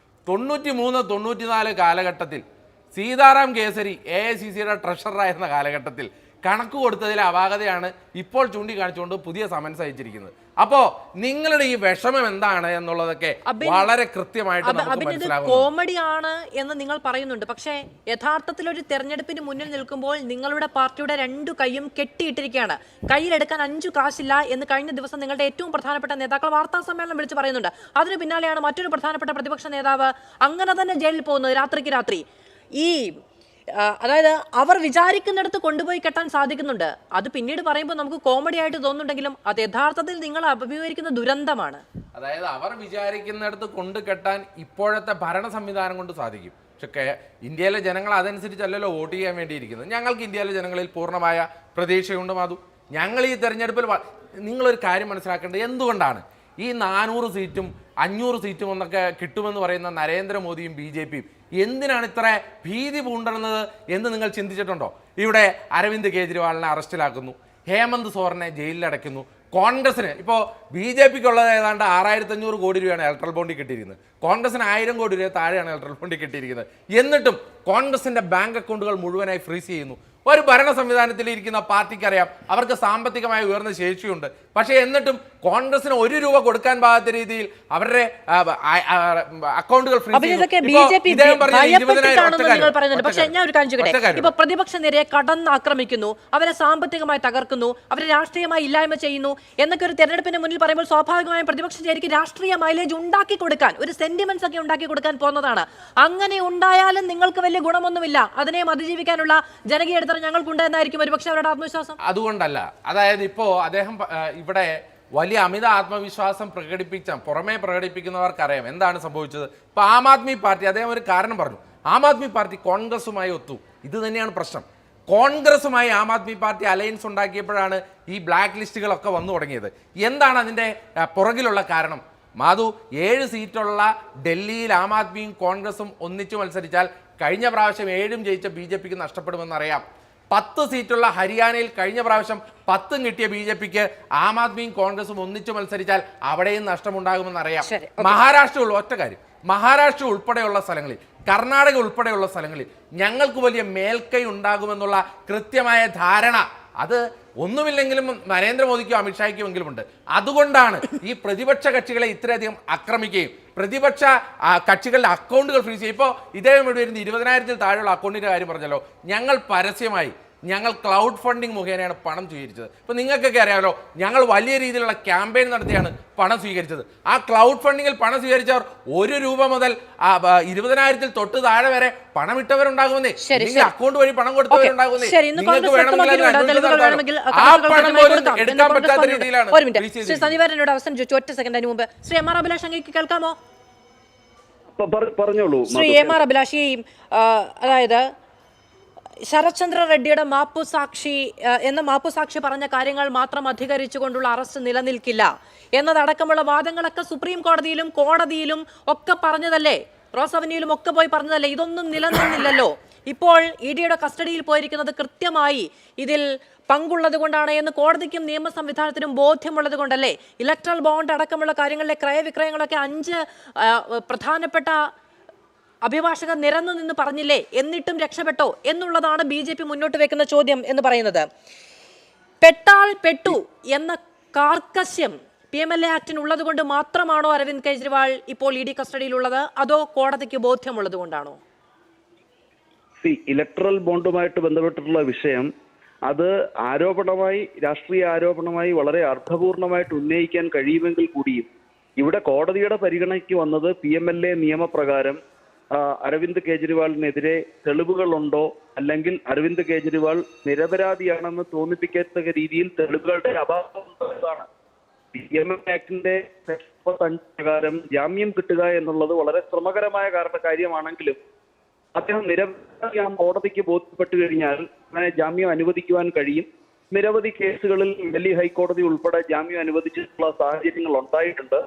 93-94 കാലഘട്ടത്തിൽ സീതാറാം കേസരി AICCയുടെ ട്രഷററായിരുന്ന കാലഘട്ടത്തിൽ കണക്ക് കൊടുത്തതിലെ അപാകതയാണ് ഇപ്പോൾ ചൂണ്ടിക്കാണിച്ചുകൊണ്ട് പുതിയ സമൻസ് അയച്ചിരിക്കുന്നത്. അപ്പോൾ നിങ്ങളുടെ ഈ വിഷമം എന്താണ് എന്നുള്ളതൊക്കെ വളരെ കൃത്യമായിട്ട് നമുക്ക് മനസ്സിലാകും. കോമഡിയാണ് എന്ന് നിങ്ങൾ പറയുന്നുണ്ട്, പക്ഷേ യഥാർത്ഥത്തിൽ ഒരു തെരഞ്ഞെടുപ്പിന് മുന്നിൽ നിൽക്കുമ്പോൾ നിങ്ങളുടെ പാർട്ടിയുടെ 2 കൈയും കെട്ടിയിട്ടിരിക്കുകയാണ്. കയ്യിലെടുക്കാൻ 5 കാശില്ല എന്ന് കഴിഞ്ഞ ദിവസം നിങ്ങളുടെ ഏറ്റവും പ്രധാനപ്പെട്ട നേതാക്കൾ വാർത്താ സമ്മേളനം വിളിച്ച് പറയുന്നുണ്ട്. അതിന് പിന്നാലെയാണ് മറ്റൊരു പ്രധാനപ്പെട്ട പ്രതിപക്ഷ നേതാവ് അങ്ങനെ തന്നെ ജയിലിൽ പോകുന്നത് രാത്രിക്ക് രാത്രി. അതായത് അവർ വിചാരിക്കുന്നിടത്ത് കൊണ്ടുപോയി കെട്ടാൻ സാധിക്കുന്നുണ്ട്. അത് പിന്നീട് പറയുമ്പോൾ നമുക്ക് കോമഡി ആയിട്ട് തോന്നുന്നുണ്ടെങ്കിലും അത് യഥാർത്ഥത്തിൽ നിങ്ങൾ അഭിമുഖീകരിക്കുന്ന ദുരന്തമാണ്. അതായത് അവർ വിചാരിക്കുന്നിടത്ത് കൊണ്ടു കെട്ടാൻ ഇപ്പോഴത്തെ ഭരണ സംവിധാനം കൊണ്ട് സാധിക്കും. പക്ഷേ ഇന്ത്യയിലെ ജനങ്ങൾ അതനുസരിച്ചല്ലല്ലോ വോട്ട് ചെയ്യാൻ വേണ്ടിയിരിക്കുന്നത്. ഞങ്ങൾക്ക് ഇന്ത്യയിലെ ജനങ്ങളിൽ പൂർണ്ണമായ പ്രതീക്ഷയുണ്ട് മാധു. ഞങ്ങൾ ഈ തെരഞ്ഞെടുപ്പിൽ നിങ്ങളൊരു കാര്യം മനസ്സിലാക്കേണ്ടത്, എന്തുകൊണ്ടാണ് ഈ 400 സീറ്റും 500 സീറ്റും ഒന്നൊക്കെ കിട്ടുമെന്ന് പറയുന്ന നരേന്ദ്രമോദിയും BJPയും എന്തിനാണ് ഇത്ര ഭീതി പൂണ്ടുന്നത് എന്ന് നിങ്ങൾ ചിന്തിച്ചിട്ടുണ്ടോ? ഇവിടെ അരവിന്ദ് കെജ്രിവാളിനെ അറസ്റ്റിലാക്കുന്നു, ഹേമന്ത് സോറനെ ജയിലിലടയ്ക്കുന്നു. കോൺഗ്രസിന് ഇപ്പോൾ BJPക്കുള്ളത് ഏതാണ്ട് 6500 കോടി രൂപയാണ് ഇലക്ട്രൽ ബോണ്ടിൽ കിട്ടിയിരിക്കുന്നത്. കോൺഗ്രസിന് 1000 കോടി രൂപ താഴെയാണ് ഇലക്ട്രൽ ബോണ്ടിൽ കിട്ടിയിരിക്കുന്നത്. എന്നിട്ടും കോൺഗ്രസിൻ്റെ ബാങ്ക് അക്കൗണ്ടുകൾ മുഴുവനായി ഫ്രീസ് ചെയ്യുന്നു. ഒരു ഭരണ സംവിധാനത്തിൽ ഇരിക്കുന്ന പാർട്ടിക്കറിയാം അവർക്ക് സാമ്പത്തികമായി ഉയർന്ന ശേഷിയുണ്ട്. പക്ഷേ എന്നിട്ടും കോൺഗ്രസിന് 1 രൂപ കൊടുക്കാൻ പാകാത്ത രീതിയിൽ അവരുടെ അക്കൗണ്ടുകൾ പക്ഷേ ഞാൻ ഒരു കാര്യം ചോദിക്കട്ടെ, ഇപ്പൊ പ്രതിപക്ഷ നിരയെ കടന്നാക്രമിക്കുന്നു, അവരെ സാമ്പത്തികമായി തകർക്കുന്നു, അവരെ രാഷ്ട്രീയമായി ഇല്ലായ്മ ചെയ്യുന്നു എന്നൊക്കെ ഒരു തെരഞ്ഞെടുപ്പിന് മുന്നിൽ പറയുമ്പോൾ സ്വാഭാവികമായും പ്രതിപക്ഷ ചേരിക്ക് രാഷ്ട്രീയ മൈലേജ് ഉണ്ടാക്കി കൊടുക്കാൻ, ഒരു സെന്റിമെന്റ്സ് ഒക്കെ ഉണ്ടാക്കി കൊടുക്കാൻ പോകുന്നതാണ്. അങ്ങനെ ഉണ്ടായാലും നിങ്ങൾക്ക് വലിയ ഗുണമൊന്നുമില്ല, അതിനെയും അതിജീവിക്കാനുള്ള ജനകീയ ഇടത്തരം ഞങ്ങൾക്കുണ്ട് എന്നായിരിക്കും ഒരുപക്ഷെ അവരുടെ ആത്മവിശ്വാസം. അതുകൊണ്ടല്ല, അതായത് ഇപ്പോ അദ്ദേഹം ഇവിടെ വലിയ അമിത ആത്മവിശ്വാസം പുറമേ പ്രകടിപ്പിക്കുന്നവർക്കറിയാം എന്താണ് സംഭവിച്ചത്. ഇപ്പൊ ആം ആദ്മി പാർട്ടി, അദ്ദേഹം ഒരു കാരണം പറഞ്ഞു, ആം ആദ്മി പാർട്ടി കോൺഗ്രസുമായി ഒത്തു. ഇത് തന്നെയാണ് പ്രശ്നം. കോൺഗ്രസുമായി ആം ആദ്മി പാർട്ടി അലയൻസ് ഉണ്ടാക്കിയപ്പോഴാണ് ഈ ബ്ലാക്ക് ലിസ്റ്റുകളൊക്കെ വന്നു തുടങ്ങിയത്. എന്താണ് അതിൻ്റെ പുറകിലുള്ള കാരണം? മാധു, 7 സീറ്റുള്ള ഡൽഹിയിൽ ആം ആദ്മിയും കോൺഗ്രസും ഒന്നിച്ചു മത്സരിച്ചാൽ കഴിഞ്ഞ പ്രാവശ്യം 7 ജയിച്ച BJPക്ക് നഷ്ടപ്പെടുമെന്നറിയാം. 10 സീറ്റുള്ള ഹരിയാനയിൽ കഴിഞ്ഞ പ്രാവശ്യം 10 കിട്ടിയ BJPക്ക് ആം ആദ്മിയും കോൺഗ്രസും ഒന്നിച്ചു മത്സരിച്ചാൽ അവിടെയും നഷ്ടമുണ്ടാകുമെന്നറിയാം. മഹാരാഷ്ട്ര ഉൾപ്പെടെയുള്ള സ്ഥലങ്ങളിൽ, കർണാടക ഉൾപ്പെടെയുള്ള സ്ഥലങ്ങളിൽ ഞങ്ങൾക്ക് വലിയ മേൽക്കൈ ഉണ്ടാകുമെന്നുള്ള കൃത്യമായ ധാരണ അത് ഒന്നുമില്ലെങ്കിലും നരേന്ദ്രമോദിക്കും അമിത്ഷായ്ക്കും എങ്കിലും ഉണ്ട്. അതുകൊണ്ടാണ് ഈ പ്രതിപക്ഷ കക്ഷികളെ ഇത്രയധികം ആക്രമിക്കുകയും പ്രതിപക്ഷ കക്ഷികളുടെ അക്കൗണ്ടുകൾ ഫ്രീസ് ചെയ്യും. ഇപ്പോൾ ഇദ്ദേഹം ഇവിടെ വരുന്ന 20,000-ൽ താഴെയുള്ള അക്കൗണ്ടിൻ്റെ കാര്യം പറഞ്ഞല്ലോ. ഞങ്ങൾ പരസ്യമായി ക്ലൗഡ് ഫണ്ടിങ് മുഖേനയാണ് പണം സ്വീകരിച്ചത്. ഇപ്പോൾ നിങ്ങൾക്കൊക്കെ അറിയാമല്ലോ, ഞങ്ങൾ വലിയ രീതിയിലുള്ള ക്യാമ്പയിൻ നടത്തിയാണ് പണം സ്വീകരിച്ചത്. ആ ക്ലൗഡ് ഫണ്ടിങ്ങിൽ പണം സ്വീകരിച്ചവർ 1 രൂപ മുതൽ 20,000-ൽ തൊട്ട് താഴെ വരെ പണം ഇട്ടവരുണ്ടാകുമെന്നേ, അക്കൗണ്ട് വഴി പണം കൊടുത്തവരുണ്ടാകുന്നേ. നിങ്ങൾക്ക് വേണമെങ്കിൽ ആ പണം പോലും എടുക്കാൻ പറ്റാത്ത രീതിയിലാണ്. അവസാനം ചോദിച്ചു, ഒറ്റ സെക്കൻഡ് അതിന് മുമ്പ് ശ്രീ എം ആർ അഭിലാഷ് അങ്ങേക്ക് കേൾക്കാമോ? പറഞ്ഞോളൂ. ശ്രീ എം ആർ അഭിലാഷ്, അതായത് ശരത്ചന്ദ്ര റെഡ്ഡിയുടെ മാപ്പുസാക്ഷി പറഞ്ഞ കാര്യങ്ങൾ മാത്രം അധികരിച്ചുകൊണ്ടുള്ള അറസ്റ്റ് നിലനിൽക്കില്ല എന്നതടക്കമുള്ള വാദങ്ങളൊക്കെ സുപ്രീം കോടതിയിലും കോടതിയിലും ഒക്കെ പറഞ്ഞതല്ലേ, റോസ് അവന്യൂയിലും ഒക്കെ പോയി പറഞ്ഞതല്ലേ? ഇതൊന്നും നിലനിന്നില്ലല്ലോ. ഇപ്പോൾ EDയുടെ കസ്റ്റഡിയിൽ പോയിരിക്കുന്നത് കൃത്യമായി ഇതിൽ പങ്കുള്ളത് കൊണ്ടാണ് എന്ന് കോടതിക്കും നിയമ സംവിധാനത്തിനും ബോധ്യമുള്ളത് കൊണ്ടല്ലേ? ഇലക്ട്രൽ ബോണ്ട് അടക്കമുള്ള കാര്യങ്ങളിലെ ക്രയവിക്രയങ്ങളൊക്കെ 5 പ്രധാനപ്പെട്ട അഭിഭാഷകർ നിരന്നു നിന്ന് പറഞ്ഞില്ലേ, എന്നിട്ടും രക്ഷപ്പെട്ടോ എന്നുള്ളതാണ് BJP മുന്നോട്ട് വെക്കുന്ന ചോദ്യം എന്ന് പറയുന്നത്. പെട്ടാൽ പെട്ടു എന്ന കാർക്കശ്യം PMLA ആക്ടിന് ഉള്ളത് കൊണ്ട് മാത്രമാണോ അരവിന്ദ് കെജ്രിവാൾ ഇപ്പോൾ ED കസ്റ്റഡിയിലുള്ളത്, അതോ കോടതിക്ക് ബോധ്യമുള്ളത് കൊണ്ടാണോ? ഇലക്ട്രൽ ബോണ്ടുമായിട്ട് ബന്ധപ്പെട്ടിട്ടുള്ള വിഷയം അത് രാഷ്ട്രീയ ആരോപണമായി വളരെ അർത്ഥപൂർണമായിട്ട് ഉന്നയിക്കാൻ കഴിയുമെങ്കിൽ കൂടിയും ഇവിടെ കോടതിയുടെ പരിഗണനയ്ക്ക് വന്നത് PMLA നിയമപ്രകാരം അരവിന്ദ് കെജ്രിവാളിനെതിരെ തെളിവുകളുണ്ടോ, അല്ലെങ്കിൽ അരവിന്ദ് കെജ്രിവാൾ നിരപരാധിയാണെന്ന് തോന്നിപ്പിക്കത്തക്ക രീതിയിൽ തെളിവുകളുടെ അഭാവം എന്നതാണ്. PMLA ആക്ടിന്റെ സെക്ഷൻ 35 പ്രകാരം ജാമ്യം കിട്ടുക എന്നുള്ളത് വളരെ ശ്രമകരമായ കാര്യമാണെങ്കിലും അദ്ദേഹം നിരപരാധിയാണെന്ന് കോടതിക്ക് ബോധ്യപ്പെട്ടു കഴിഞ്ഞാൽ അങ്ങനെ ജാമ്യം അനുവദിക്കുവാൻ കഴിയും. നിരവധി കേസുകളിൽ ഡൽഹി ഹൈക്കോടതി ഉൾപ്പെടെ ജാമ്യം അനുവദിച്ചിട്ടുള്ള സാഹചര്യങ്ങൾ ഉണ്ടായിട്ടുണ്ട്.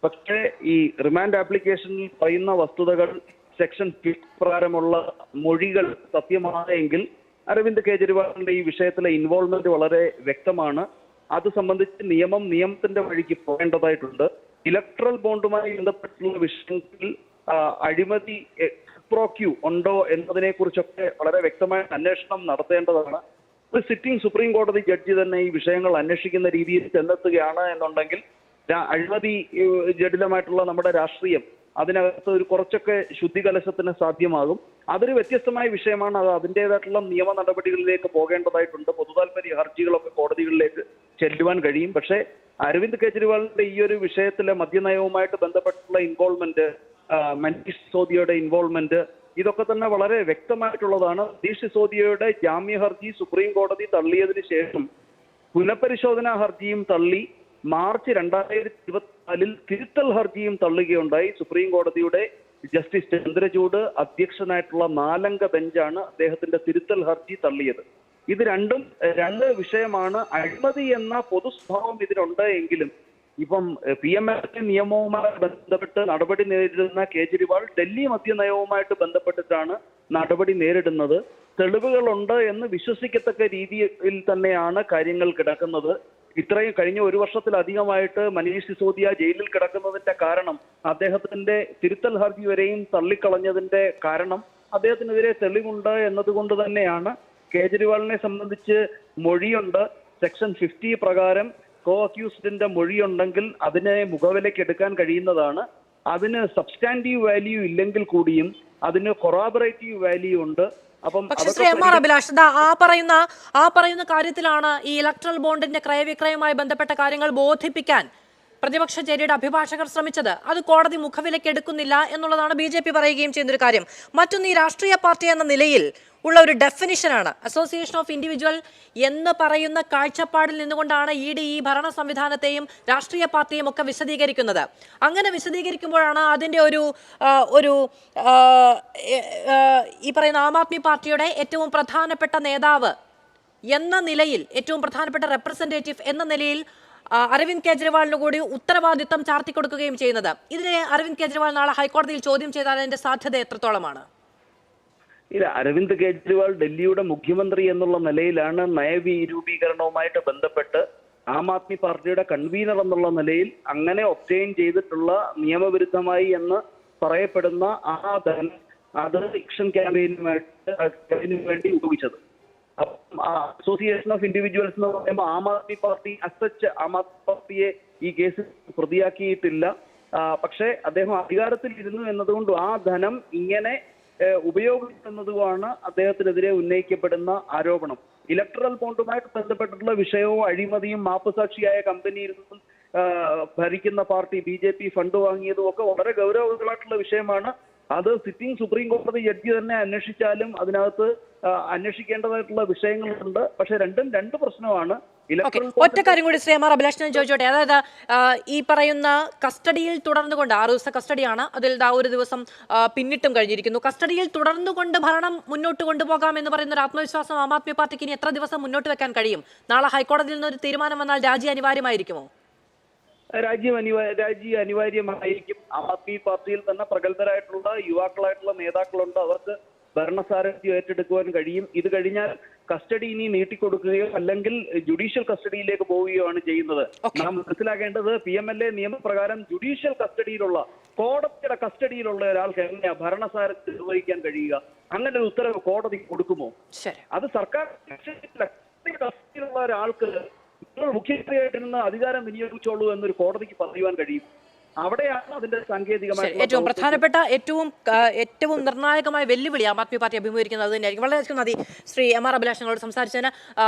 പക്ഷേ ഈ റിമാൻഡ് ആപ്ലിക്കേഷനിൽ പറയുന്ന വസ്തുതകൾ, സെക്ഷൻ 5 പ്രകാരമുള്ള മൊഴികൾ സത്യമായെങ്കിൽ അരവിന്ദ് കെജ്രിവാളിന്റെ ഈ വിഷയത്തിലെ ഇൻവോൾവ്മെന്റ് വളരെ വ്യക്തമാണ്. അത് സംബന്ധിച്ച് നിയമത്തിന്റെ വഴിക്ക് പോകേണ്ടതായിട്ടുണ്ട്. ഇലക്ട്രൽ ബോണ്ടുമായി ബന്ധപ്പെട്ടുള്ള വിഷയത്തിൽ അഴിമതി പ്രോക്യൂ ഉണ്ടോ എന്നതിനെ കുറിച്ചൊക്കെ വളരെ വ്യക്തമായ അന്വേഷണം നടത്തേണ്ടതാണ്. ഒരു സിറ്റിംഗ് സുപ്രീം കോടതി ജഡ്ജി തന്നെ ഈ വിഷയങ്ങൾ അന്വേഷിക്കുന്ന രീതിയിൽ ചെന്നെത്തുകയാണ് എന്നുണ്ടെങ്കിൽ അഴിമതി ജഡിലമായിട്ടുള്ള നമ്മുടെ രാഷ്ട്രീയം അതിനകത്ത് ഒരു കുറച്ചൊക്കെ ശുദ്ധികലശത്തിന് സാധ്യമാകും. അതൊരു വ്യത്യസ്തമായ വിഷയമാണ്. അത് അതിൻ്റെതായിട്ടുള്ള നിയമ നടപടികളിലേക്ക് പോകേണ്ടതായിട്ടുണ്ട്. പൊതുതാൽപര്യ ഹർജികളൊക്കെ കോടതികളിലേക്ക് ചെല്ലുവാൻ കഴിയും. പക്ഷേ അരവിന്ദ് കെജ്രിവാളിന്റെ ഈ ഒരു വിഷയത്തിലെ മദ്യനയവുമായിട്ട് ബന്ധപ്പെട്ടുള്ള ഇൻവോൾവ്മെന്റ്, മനീഷ് സിസോദിയയുടെ ഇൻവോൾവ്മെന്റ്, ഇതൊക്കെ തന്നെ വളരെ വ്യക്തമായിട്ടുള്ളതാണ്. മനീഷ് സിസോദിയയുടെ ജാമ്യ ഹർജി സുപ്രീം കോടതി തള്ളിയതിനു ശേഷം പുനഃപരിശോധനാ ഹർജിയും തള്ളി. മാർച്ച് 2024 തിരുത്തൽ ഹർജിയും തള്ളുകയുണ്ടായി. സുപ്രീം കോടതിയുടെ ജസ്റ്റിസ് ചന്ദ്രചൂഡ് അധ്യക്ഷനായിട്ടുള്ള 4-അംഗ ബെഞ്ചാണ് അദ്ദേഹത്തിന്റെ തിരുത്തൽ ഹർജി തള്ളിയത്. ഇത് രണ്ട് വിഷയമാണ്. അഴിമതി എന്ന പൊതു സ്വഭാവം ഇതിനുണ്ട് എങ്കിലും ഇപ്പം PMLA നിയമവുമായി ബന്ധപ്പെട്ട് നടപടി നേരിടുന്ന കേജ്രിവാൾ ഡൽഹി മദ്യനയവുമായിട്ട് ബന്ധപ്പെട്ടിട്ടാണ് നടപടി നേരിടുന്നത്. തെളിവുകളുണ്ട് എന്ന് വിശ്വസിക്കത്തക്ക രീതിയിൽ തന്നെയാണ് കാര്യങ്ങൾ കിടക്കുന്നത്. ഇത്രയും കഴിഞ്ഞ ഒരു വർഷത്തിലധികമായിട്ട് മനീഷ് സിസോദിയ ജയിലിൽ കിടക്കുന്നതിന്റെ കാരണം അദ്ദേഹത്തിന്റെ തിരുത്തൽ ഹർജി വരെയും തള്ളിക്കളഞ്ഞതിന്റെ കാരണം അദ്ദേഹത്തിനെതിരെ തെളിവുണ്ട് എന്നതുകൊണ്ട് തന്നെയാണ്. കേജ്രിവാളിനെ സംബന്ധിച്ച് മൊഴിയുണ്ട്. സെക്ഷൻ 50 പ്രകാരം കോ അക്യൂസ്ഡിന്റെ മൊഴിയുണ്ടെങ്കിൽ അതിനെ മുഖവിലേക്ക് എടുക്കാൻ കഴിയുന്നതാണ്. അതിന് സബ്സ്റ്റാൻറ്റീവ് വാല്യൂ ഇല്ലെങ്കിൽ കൂടിയും അതിന് കൊറാബറേറ്റീവ് വാല്യൂ ഉണ്ട്. പക്ഷേ ശ്രീ എം ആർ അഭിലാഷ്, ആ പറയുന്ന കാര്യത്തിലാണ് ഈ ഇലക്ട്രൽ ബോണ്ടിന്റെ ക്രയവിക്രയവുമായി ബന്ധപ്പെട്ട കാര്യങ്ങൾ ബോധിപ്പിക്കാൻ പ്രതിപക്ഷ ചേരിയുടെ അഭിഭാഷകർ ശ്രമിച്ചത്. അത് കോടതി മുഖവിലേക്ക് എടുക്കുന്നില്ല എന്നുള്ളതാണ് BJP പറയുകയും ചെയ്യുന്നൊരു കാര്യം. മറ്റൊന്ന്, ഈ രാഷ്ട്രീയ പാർട്ടി എന്ന നിലയിൽ ഉള്ള ഒരു ഡെഫിനിഷനാണ് അസോസിയേഷൻ ഓഫ് ഇൻഡിവിജ്വൽ എന്ന് പറയുന്ന കാഴ്ചപ്പാടിൽ നിന്നുകൊണ്ടാണ് ED ഈ ഭരണ സംവിധാനത്തെയും രാഷ്ട്രീയ പാർട്ടിയും ഒക്കെ വിശദീകരിക്കുന്നത്. അങ്ങനെ വിശദീകരിക്കുമ്പോഴാണ് അതിൻ്റെ ഈ പറയുന്ന ആം ആദ്മി പാർട്ടിയുടെ ഏറ്റവും പ്രധാനപ്പെട്ട നേതാവ് എന്ന നിലയിൽ, ഏറ്റവും പ്രധാനപ്പെട്ട റെപ്രസെൻറ്റേറ്റീവ് എന്ന നിലയിൽ അരവിന്ദ് കെജ്രിവാളിന് കൂടി ഉത്തരവാദിത്തം ചാർത്തിക്കൊടുക്കുകയും ചെയ്യുന്നത്. ഇതിനെ അരവിന്ദ് കെജ്രിവാൾ നാളെ ഹൈക്കോടതിയിൽ ചോദ്യം ചെയ്താൽ അതിന്റെ സാധ്യത എത്രത്തോളമാണ്? ഇല്ല, അരവിന്ദ് കെജ്രിവാൾ ഡൽഹിയുടെ മുഖ്യമന്ത്രി എന്നുള്ള നിലയിലാണ് നയരൂപീകരണവുമായിട്ട് ബന്ധപ്പെട്ട് ആം ആദ്മി പാർട്ടിയുടെ കൺവീനർ എന്നുള്ള നിലയിൽ അങ്ങനെ ഒബ്റ്റെയിൻ ചെയ്തിട്ടുള്ള നിയമവിരുദ്ധമായി എന്ന് പറയപ്പെടുന്ന ആ ധനം അത് ഇലക്ഷൻ ക്യാമ്പയിന് വേണ്ടി ഉപയോഗിച്ചത്. അപ്പം അസോസിയേഷൻ ഓഫ് ഇൻഡിവിജ്വൽസ് എന്ന് പറയുമ്പോൾ ആം ആദ്മി പാർട്ടി അസച്ച് ആം ആദ്മി പാർട്ടിയെ ഈ കേസിൽ പ്രതിയാക്കിയിട്ടില്ല. പക്ഷേ അദ്ദേഹം അധികാരത്തിൽ ഇരുന്നു എന്നതുകൊണ്ട് ആ ധനം ഇങ്ങനെ ഉപയോഗിക്കുന്നതുമാണ് അദ്ദേഹത്തിനെതിരെ ഉന്നയിക്കപ്പെടുന്ന ആരോപണം. ഇലക്ട്രൽ ബോണ്ടുമായിട്ട് ബന്ധപ്പെട്ടിട്ടുള്ള വിഷയവും അഴിമതിയും മാപ്പുസാക്ഷിയായ കമ്പനിയിൽ നിന്നും ഭരിക്കുന്ന പാർട്ടി BJP ഫണ്ട് വാങ്ങിയതും ഒക്കെ വളരെ ഗൗരവമായിട്ടുള്ള വിഷയമാണ്. അത് സിറ്റിംഗ് സുപ്രീം കോടതി ജഡ്ജി തന്നെ അന്വേഷിച്ചാലും അതിനകത്ത് അന്വേഷിക്കേണ്ടതായിട്ടുള്ള വിഷയങ്ങളുണ്ട്. പക്ഷെ രണ്ടും രണ്ട് പ്രശ്നമാണ്. ഒറ്റ കാര്യം കൂടി ശ്രീ എം ആർ അഭിലാഷ് ഞാൻ ചോദിച്ചോട്ടെ. അതായത് ഈ പറയുന്ന കസ്റ്റഡിയിൽ തുടർന്നുകൊണ്ട് 6 ദിവസത്തെ കസ്റ്റഡിയാണ്, അതിൽ ഒരു ദിവസം പിന്നിട്ടും കഴിഞ്ഞിരിക്കുന്നു. കസ്റ്റഡിയിൽ തുടർന്നുകൊണ്ട് ഭരണം മുന്നോട്ട് കൊണ്ടുപോകാം എന്ന് പറയുന്ന ഒരു ആത്മവിശ്വാസം ആം ആദ്മി പാർട്ടിക്ക് ഇനി എത്ര ദിവസം മുന്നോട്ട് വെക്കാൻ കഴിയും? നാളെ ഹൈക്കോടതിയിൽ നിന്നൊരു തീരുമാനം വന്നാൽ രാജി അനിവാര്യമായിരിക്കുമോ? രാജി അനിവാര്യമായിരിക്കും. ആം ആദ്മി പാർട്ടിയിൽ തന്നെ പ്രഗത്ഭരായിട്ടുള്ള യുവാക്കളായിട്ടുള്ള നേതാക്കളുണ്ട്. അവർക്ക് ഭരണസാരഥ്യം ഏറ്റെടുക്കുവാൻ കഴിയും. ഇത് കഴിഞ്ഞാൽ കസ്റ്റഡി ഇനി നീട്ടിക്കൊടുക്കുകയോ അല്ലെങ്കിൽ ജുഡീഷ്യൽ കസ്റ്റഡിയിലേക്ക് പോവുകയോ ആണ് ചെയ്യുന്നത്. നാം മനസ്സിലാക്കേണ്ടത് PMLA നിയമപ്രകാരം ജുഡീഷ്യൽ കസ്റ്റഡിയിലുള്ള, കോടതിയുടെ കസ്റ്റഡിയിലുള്ള ഒരാൾക്ക് എങ്ങനെയാ ഭരണസാരഥ്യം നിർവഹിക്കാൻ കഴിയുക? അങ്ങനെ ഒരു ഉത്തരവ് കോടതി കൊടുക്കുമോ? അത് സർക്കാർ കസ്റ്റഡിയിലുള്ള ഒരാൾക്ക് നിങ്ങൾ മുഖ്യമന്ത്രിയായിട്ടിരുന്ന് അധികാരം വിനിയോഗിച്ചോളൂ എന്നൊരു കോടതിക്ക് പറയുവാൻ കഴിയും. അവിടെയാണ് അതിന്റെ സാങ്കേതികമായ ഏറ്റവും പ്രധാനപ്പെട്ട ഏറ്റവും നിർണായകമായ വെല്ലുവിളി ആം ആദ്മി പാർട്ടി അഭിമുഖീകരിക്കുന്നത് തന്നെയായിരിക്കും. വളരെയധികം നന്ദി ശ്രീ എം ആർ അഭിലാഷ് ഞങ്ങളോട് സംസാരിച്ചതിന്.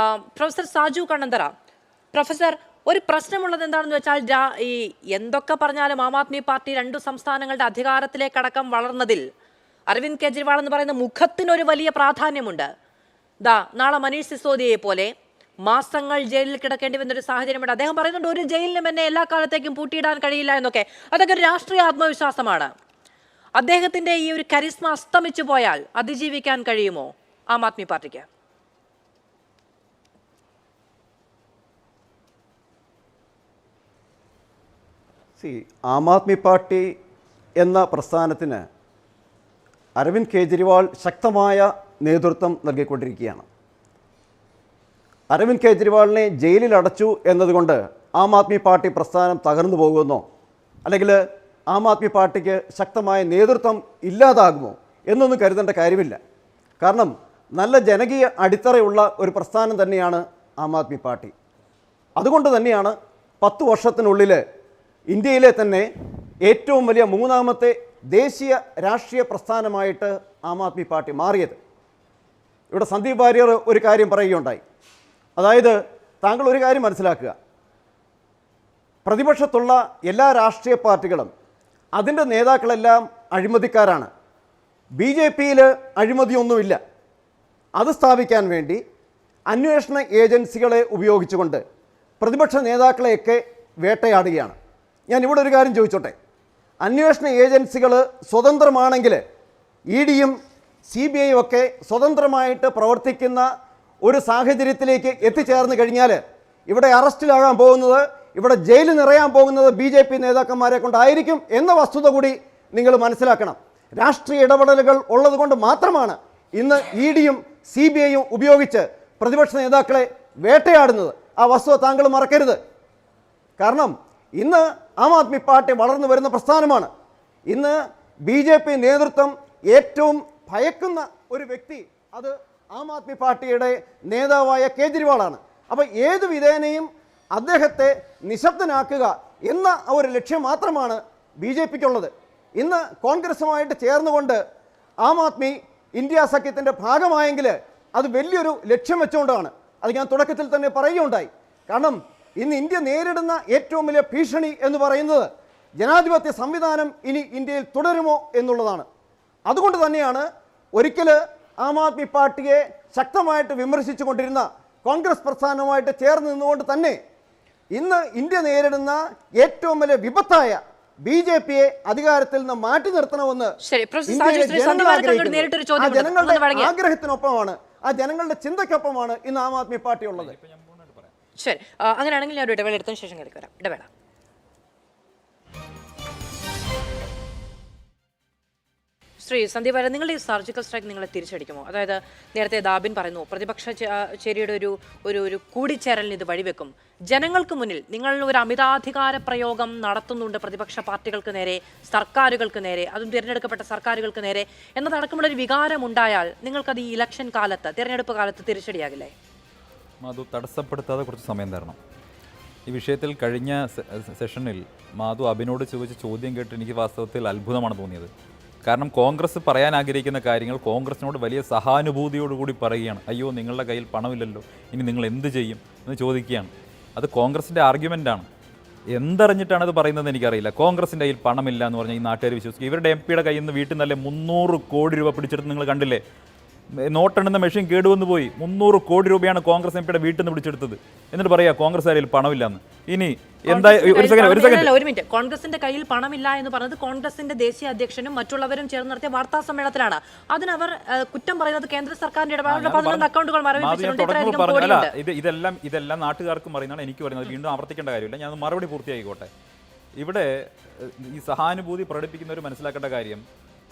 പ്രൊഫസർ സാജു കണ്ണന്തറ, പ്രൊഫസർ, ഒരു പ്രശ്നമുള്ളത് എന്താണെന്ന് വെച്ചാൽ ഈ എന്തൊക്കെ പറഞ്ഞാലും ആം ആദ്മി പാർട്ടി 2 സംസ്ഥാനങ്ങളുടെ അധികാരത്തിലേക്കടക്കം വളർന്നതിൽ അരവിന്ദ് കെജ്രിവാൾ എന്ന് പറയുന്ന മുഖത്തിനൊരു വലിയ പ്രാധാന്യമുണ്ട്. നാളെ മനീഷ് സിസോദിയെ പോലെ മാസങ്ങൾ ജയിലിൽ കിടക്കേണ്ടി വന്നൊരു സാഹചര്യമുണ്ട്. അദ്ദേഹം പറയുന്നുണ്ട് ഒരു ജയിലിനും എന്നെ എല്ലാ കാലത്തേക്കും പൂട്ടിയിടാൻ കഴിയില്ല എന്നൊക്കെ. അതൊക്കെ ഒരു രാഷ്ട്രീയ ആത്മവിശ്വാസമാണ്. അദ്ദേഹത്തിന്റെ ഈ ഒരു കരിസ്മ അസ്തമിച്ചു പോയാൽ അതിജീവിക്കാൻ കഴിയുമോ ആം ആദ്മി പാർട്ടിക്ക്? ആം ആദ്മി പാർട്ടി എന്ന പ്രസ്ഥാനത്തിന് അരവിന്ദ് കെജ്രിവാൾ ശക്തമായ നേതൃത്വം നൽകിക്കൊണ്ടിരിക്കുകയാണ്. അരവിന്ദ് കെജ്രിവാളിനെ ജയിലിൽ അടച്ചു എന്നതുകൊണ്ട് ആം ആദ്മി പാർട്ടി പ്രസ്ഥാനം തകർന്നു പോകുമെന്നോ അല്ലെങ്കിൽ ആം ആദ്മി പാർട്ടിക്ക് ശക്തമായ നേതൃത്വം ഇല്ലാതാകുമോ എന്നൊന്നും കരുതേണ്ട കാര്യമില്ല. കാരണം നല്ല ജനകീയ അടിത്തറയുള്ള ഒരു പ്രസ്ഥാനം തന്നെയാണ് ആം ആദ്മി പാർട്ടി. അതുകൊണ്ട് തന്നെയാണ് 10 വർഷത്തിനുള്ളിൽ ഇന്ത്യയിലെ തന്നെ ഏറ്റവും വലിയ 3ാമത്തെ ദേശീയ രാഷ്ട്രീയ പ്രസ്ഥാനമായിട്ട് ആം ആദ്മി പാർട്ടി മാറിയത്. ഇവിടെ സന്ദീപ് വാര്യർ ഒരു കാര്യം പറയുകയുണ്ടായി. അതായത് താങ്കൾ ഒരു കാര്യം മനസ്സിലാക്കുക, പ്രതിപക്ഷത്തുള്ള എല്ലാ രാഷ്ട്രീയ പാർട്ടികളും അതിൻ്റെ നേതാക്കളെല്ലാം അഴിമതിക്കാരാണ്. BJPയിൽ അഴിമതിയൊന്നുമില്ല. അത് സ്ഥാപിക്കാൻ വേണ്ടി അന്വേഷണ ഏജൻസികളെ ഉപയോഗിച്ചുകൊണ്ട് പ്രതിപക്ഷ നേതാക്കളെയൊക്കെ വേട്ടയാടുകയാണ്. ഞാൻ ഇവിടെ ഒരു കാര്യം ചോദിച്ചോട്ടെ, അന്വേഷണ ഏജൻസികൾ സ്വതന്ത്രമാണെങ്കിൽ EDയും CBI ഒക്കെ സ്വതന്ത്രമായിട്ട് പ്രവർത്തിക്കുന്ന ഒരു സാഹചര്യത്തിലേക്ക് എത്തിച്ചേർന്ന് കഴിഞ്ഞാൽ ഇവിടെ അറസ്റ്റിലാകാൻ പോകുന്നത്, ഇവിടെ ജയിലിൽ നിറയാൻ പോകുന്നത് BJP നേതാക്കന്മാരെ കൊണ്ടായിരിക്കും എന്ന വസ്തുത കൂടി നിങ്ങൾ മനസ്സിലാക്കണം. രാഷ്ട്രീയ ഇടപെടലുകൾ ഉള്ളതുകൊണ്ട് മാത്രമാണ് ഇന്ന് EDയും CBIയും ഉപയോഗിച്ച് പ്രതിപക്ഷ നേതാക്കളെ വേട്ടയാടുന്നത്. ആ വസ്തുത താങ്കൾ മറക്കരുത്. കാരണം ഇന്ന് ആം ആദ്മി പാർട്ടി വളർന്നു വരുന്ന പ്രസ്ഥാനമാണ്. ഇന്ന് BJP നേതൃത്വം ഏറ്റവും ഭയക്കുന്ന ഒരു വ്യക്തി അത് ആം ആദ്മി പാർട്ടിയുടെ നേതാവായ കേജ്രിവാളാണ്. അപ്പോൾ ഏത് വിധേനയും അദ്ദേഹത്തെ നിശബ്ദനാക്കുക എന്ന ഒരു ലക്ഷ്യം മാത്രമാണ് BJPക്കുള്ളത്. ഇന്ന് കോൺഗ്രസുമായിട്ട് ചേർന്നുകൊണ്ട് ആം ആദ്മി ഇന്ത്യ സഖ്യത്തിൻ്റെ ഭാഗമായെങ്കിൽ അത് വലിയൊരു ലക്ഷ്യം വെച്ചുകൊണ്ടാണ്. അത് ഞാൻ തുടക്കത്തിൽ തന്നെ പറയുകയുണ്ടായി. കാരണം ഇന്ന് ഇന്ത്യ നേരിടുന്ന ഏറ്റവും വലിയ ഭീഷണി എന്ന് പറയുന്നത് ജനാധിപത്യ സംവിധാനം ഇനി ഇന്ത്യയിൽ തുടരുമോ എന്നുള്ളതാണ്. അതുകൊണ്ട് തന്നെയാണ് ഒരിക്കൽ ആം ആദ്മി പാർട്ടിയെ ശക്തമായിട്ട് വിമർശിച്ചു കൊണ്ടിരുന്ന കോൺഗ്രസ് പ്രസ്ഥാനവുമായിട്ട് ചേർന്ന് നിന്നുകൊണ്ട് തന്നെ ഇന്ന് ഇന്ത്യ നേരിടുന്ന ഏറ്റവും വലിയ വിപത്തായ BJPയെ അധികാരത്തിൽ നിന്ന് മാറ്റി നിർത്തണമെന്ന് ജനങ്ങളുടെ ആഗ്രഹത്തിനൊപ്പമാണ്, ആ ജനങ്ങളുടെ ചിന്തയ്ക്കൊപ്പമാണ് ഇന്ന് ആം ആദ്മി പാർട്ടി ഉള്ളത്. ശരി, അങ്ങനെയാണെങ്കിൽ ഞാൻ ഒരു ഇടവേള എടുത്തതിന് ശേഷം കേൾക്കാം. ഇടവേള. ശ്രീ സന്ദീപ് വാര്യർ, നിങ്ങളുടെ ഈ സർജിക്കൽ സ്ട്രൈക്ക് നിങ്ങളെ തിരിച്ചടിക്കുമോ? അതായത് നേരത്തെ ദാബിൻ പറയുന്നു പ്രതിപക്ഷ ചേരിയുടെ ഒരു കൂടിച്ചേരലിന് ഇത് വഴിവെക്കും. ജനങ്ങൾക്ക് മുന്നിൽ നിങ്ങൾ ഒരു അമിതാധികാര പ്രയോഗം നടത്തുന്നുണ്ട് പ്രതിപക്ഷ പാർട്ടികൾക്ക് നേരെ, സർക്കാരുകൾക്ക് നേരെ, അതും തിരഞ്ഞെടുക്കപ്പെട്ട സർക്കാരുകൾക്ക് നേരെ എന്നതടക്കമുള്ള ഒരു വികാരം ഉണ്ടായാൽ നിങ്ങൾക്കത് ഈ ഇലക്ഷൻ കാലത്ത്, തിരഞ്ഞെടുപ്പ് കാലത്ത് തിരിച്ചടിയാകില്ലേ? മാധു തടസ്സപ്പെടുത്താതെ കുറച്ച് സമയം തരണം. ഈ വിഷയത്തിൽ കഴിഞ്ഞ സെഷനിൽ മാധു അബിനോട് ചോദിച്ച ചോദ്യം കേട്ട് എനിക്ക് വാസ്തവത്തിൽ അത്ഭുതമാണ് തോന്നിയത്. കാരണം കോൺഗ്രസ് പറയാൻ ആഗ്രഹിക്കുന്ന കാര്യങ്ങൾ കോൺഗ്രസിനോട് വലിയ സഹാനുഭൂതിയോടുകൂടി പറയുകയാണ്. അയ്യോ നിങ്ങളുടെ കയ്യിൽ പണമില്ലല്ലോ, ഇനി നിങ്ങൾ എന്ത് ചെയ്യും എന്ന് ചോദിക്കുകയാണ്. അത് കോൺഗ്രസിൻ്റെ ആർഗ്യുമെൻ്റാണ്. എന്തറിഞ്ഞിട്ടാണ് അത് പറയുന്നത് എനിക്കറിയില്ല. കോൺഗ്രസിൻ്റെ കയ്യിൽ പണമില്ല എന്ന് പറഞ്ഞാൽ ഈ നാട്ടുകാർ വിശ്വസിക്കും. ഇവരുടെ MP കയ്യിൽ നിന്ന് വീട്ടിൽ നിന്നല്ലേ 300 കോടി രൂപ പിടിച്ചെടുത്ത് നിങ്ങൾ കണ്ടില്ലേ? നോട്ടെണ്ണുന്ന മെഷീൻ കേടുവന്ന് പോയി. 300 കോടി രൂപയാണ് കോൺഗ്രസ് MP വീട്ടിൽ നിന്ന് പിടിച്ചെടുത്തത്. എന്നിട്ട് പറയാ കോൺഗ്രസ് കയ്യിൽ പണമില്ലെന്ന്. ഇനി എന്താ ഒരു മിനിറ്റ്, കോൺഗ്രസിന്റെ കയ്യിൽ പണമില്ല എന്ന് പറഞ്ഞത് കോൺഗ്രസിന്റെ ദേശീയ അധ്യക്ഷനും മറ്റുള്ളവരും ചേർന്ന് നടത്തിയ വാർത്താ സമ്മേളനത്തിലാണ്. അതിനവർ കുറ്റം പറയുന്നത് കേന്ദ്ര സർക്കാരിന്റെ ഇടപാടുള്ള 11 അക്കൗണ്ടുകൾ മരവിപ്പിച്ചിട്ടുണ്ട്. ഇതെല്ലാം നാട്ടുകാർക്കും പറയുന്നതാണ്, എനിക്ക് പറയുന്നത്. വീണ്ടും ആവർത്തിക്കേണ്ട കാര്യമില്ല, ഞാൻ മറുപടി പൂർത്തിയായിക്കോട്ടെ. ഇവിടെ ഈ സഹാനുഭൂതി പ്രകടിപ്പിക്കുന്നവർ മനസ്സിലാക്കേണ്ട കാര്യം,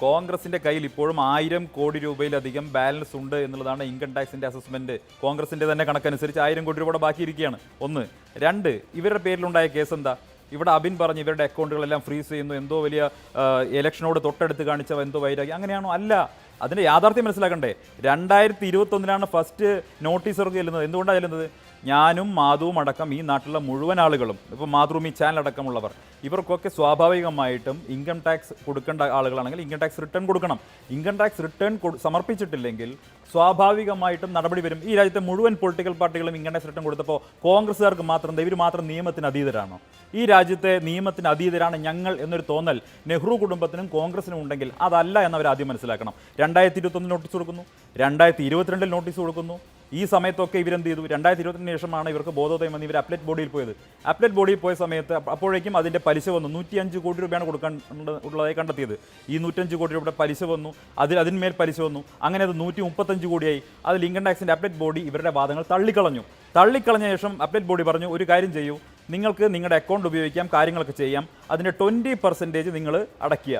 കോൺഗ്രസിൻ്റെ കയ്യിൽ ഇപ്പോഴും 1000 കോടി രൂപയിലധികം ബാലൻസ് ഉണ്ട് എന്നുള്ളതാണ് ഇൻകം ടാക്സിൻ്റെ അസസ്മെൻറ്റ്. കോൺഗ്രസിൻ്റെ തന്നെ കണക്കനുസരിച്ച് 1000 കോടി രൂപയുടെ ബാക്കിയിരിക്കുകയാണ്. 1. 2, ഇവരുടെ പേരിലുണ്ടായ കേസ് എന്താ? ഇവിടെ അബിൻ പറഞ്ഞ് ഇവരുടെ അക്കൗണ്ടുകളെല്ലാം ഫ്രീസ് ചെയ്യുന്നു, എന്തോ വലിയ ഇലക്ഷനോട് തൊട്ടടുത്ത് കാണിച്ച എന്തോ വൈരാഗ്യം. അങ്ങനെയാണോ? അല്ല. അതിൻ്റെ യാഥാർത്ഥ്യം മനസ്സിലാക്കണ്ടേ. 2021 ഫസ്റ്റ് നോട്ടീസ് ഇറക്കി ചെല്ലുന്നത്. എന്തുകൊണ്ടാണ് ചെല്ലുന്നത്? ഞാനും മാധുവും അടക്കം ഈ നാട്ടിലുള്ള മുഴുവൻ ആളുകളും, ഇപ്പോൾ മാതൃഭൂമി ചാനൽ അടക്കമുള്ളവർ, ഇവർക്കൊക്കെ സ്വാഭാവികമായിട്ടും ഇൻകം ടാക്സ് കൊടുക്കേണ്ട ആളുകളാണെങ്കിൽ ഇൻകം ടാക്സ് റിട്ടേൺ കൊടുക്കണം. ഇൻകം ടാക്സ് റിട്ടേൺ സമർപ്പിച്ചിട്ടില്ലെങ്കിൽ സ്വാഭാവികമായിട്ടും നടപടി വരും. ഈ രാജ്യത്തെ മുഴുവൻ പൊളിറ്റിക്കൽ പാർട്ടികളും ഇൻകം ടാക്സ് റിട്ടേൺ കൊടുത്തപ്പോൾ കോൺഗ്രസ്സുകാർക്ക് മാത്രം, ഇവർ മാത്രം നിയമത്തിന് അതീതരാണോ? ഈ രാജ്യത്തെ നിയമത്തിന് അതീതരാണ് ഞങ്ങൾ എന്നൊരു തോന്നൽ നെഹ്റു കുടുംബത്തിനും കോൺഗ്രസിനും ഉണ്ടെങ്കിൽ അതല്ല എന്നവർ ആദ്യം മനസ്സിലാക്കണം. 2021 നോട്ടീസ് കൊടുക്കുന്നു, 2022 നോട്ടീസ് കൊടുക്കുന്നു. ഈ സമയത്തൊക്കെ ഇവരെന്ത് ചെയ്തു? 2022 ശേഷമാണ് ഇവർക്ക് ബോധോദയം വന്ന് ഇവർ അപ്ലറ്റ് ബോഡിയിൽ പോയത്. അപ്ലറ്റ് ബോഡിയിൽ പോയ സമയത്ത് അപ്പോഴേക്കും അതിൻ്റെ പലിശ വന്നു. 105 കോടി രൂപയാണ് കൊടുക്കാൻ ഉള്ളതായി കണ്ടെത്തിയത്. ഈ 105 കോടി രൂപയുടെ പലിശ വന്നു, അതിന്മേൽ പലിശ വന്നു. അങ്ങനെ അത് 135 കോടിയായി. അതിൽ ഇൻകം ടാക്സിൻ്റെ അപ്ലറ്റ് ബോഡി ഇവരുടെ വാദങ്ങൾ തള്ളിക്കളഞ്ഞ ശേഷം അപ്ലറ്റ് ബോഡി പറഞ്ഞു, ഒരു കാര്യം ചെയ്യൂ, നിങ്ങൾക്ക് നിങ്ങളുടെ അക്കൗണ്ട് ഉപയോഗിക്കാം, കാര്യങ്ങളൊക്കെ ചെയ്യാം, അതിൻ്റെ 20% നിങ്ങൾ അടയ്ക്കുക,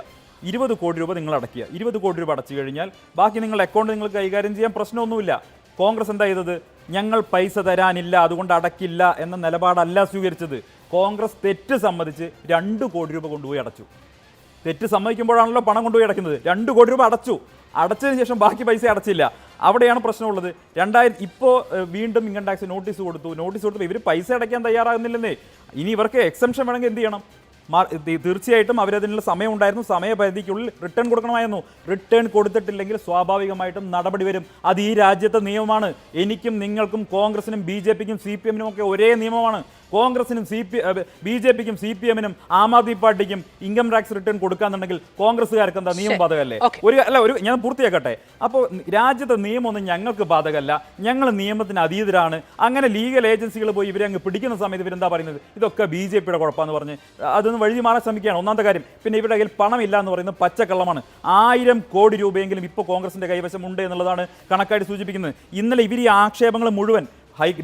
20 കോടി രൂപ നിങ്ങൾ അടയ്ക്കുക. 20 കോടി രൂപ അടച്ചു കഴിഞ്ഞാൽ ബാക്കി നിങ്ങളുടെ അക്കൗണ്ട് നിങ്ങൾക്ക് കൈകാര്യം ചെയ്യാൻ പ്രശ്നമൊന്നുമില്ല. കോൺഗ്രസ് എന്താ ചെയ്തത്? ഞങ്ങൾ പൈസ തരാനില്ല, അതുകൊണ്ട് അടയ്ക്കില്ല എന്ന നിലപാടല്ല സ്വീകരിച്ചത്. കോൺഗ്രസ് തെറ്റ് സമ്മതിച്ച് 2 കോടി രൂപ കൊണ്ടുപോയി അടച്ചു. തെറ്റ് സമ്മതിക്കുമ്പോഴാണല്ലോ പണം കൊണ്ടുപോയി അടയ്ക്കുന്നത്. 2 കോടി രൂപ അടച്ചതിന് ശേഷം ബാക്കി പൈസ അടച്ചില്ല. അവിടെയാണ് പ്രശ്നമുള്ളത്. ഇപ്പോൾ വീണ്ടും ഇൻകം ടാക്സ് നോട്ടീസ് കൊടുത്തപ്പോൾ ഇവർ പൈസ അടയ്ക്കാൻ തയ്യാറാകുന്നില്ലെന്നേ. ഇനി ഇവർക്ക് എക്സംഷൻ വേണമെങ്കിൽ എന്ത് ചെയ്യണം? തീർച്ചയായിട്ടും അവരതിനുള്ള സമയമുണ്ടായിരുന്നു, സമയപരിധിക്കുള്ളിൽ റിട്ടേൺ കൊടുക്കണമായിരുന്നു. റിട്ടേൺ കൊടുത്തിട്ടില്ലെങ്കിൽ സ്വാഭാവികമായിട്ടും നടപടി വരും. അത് ഈ രാജ്യത്തെ നിയമമാണ്. എനിക്കും നിങ്ങൾക്കും കോൺഗ്രസിനും BJPക്കും CPM-നും ഒക്കെ ഒരേ നിയമമാണ്. കോൺഗ്രസിനും BJPക്കും CPM-നും ആം ആദ്മി പാർട്ടിക്കും ഇൻകം ടാക്സ് റിട്ടേൺ കൊടുക്കാന്നുണ്ടെങ്കിൽ കോൺഗ്രസ്സുകാർക്ക് എന്താ നിയമം ബാധകമല്ലേ? ഞാൻ പൂർത്തിയാക്കട്ടെ. അപ്പോൾ രാജ്യത്തെ നിയമമൊന്നും ഞങ്ങൾക്ക് ബാധകമല്ല, ഞങ്ങൾ നിയമത്തിന് അതീതരാണ്. അങ്ങനെ ലീഗൽ ഏജൻസികൾ പോയി ഇവരെ അങ്ങ് പിടിക്കുന്ന സമയത്ത് ഇവരെന്താ പറയുന്നത്? ഇതൊക്കെ BJPയുടെ കുഴപ്പമെന്ന് പറഞ്ഞ് അതൊന്ന് വഴി മാറാൻ ശ്രമിക്കുകയാണ്. ഒന്നാമത്തെ കാര്യം. പിന്നെ ഇവരുടെ കയ്യിൽ പണമില്ല എന്ന് പറയുന്നത് പച്ചക്കള്ളമാണ്. 1000 കോടി രൂപയെങ്കിലും ഇപ്പോൾ കോൺഗ്രസിൻ്റെ കൈവശം ഉണ്ട് എന്നുള്ളതാണ് കണക്കായിട്ട് സൂചിപ്പിക്കുന്നത്. ഇന്നലെ ഇവർ ഈ ആക്ഷേപങ്ങൾ മുഴുവൻ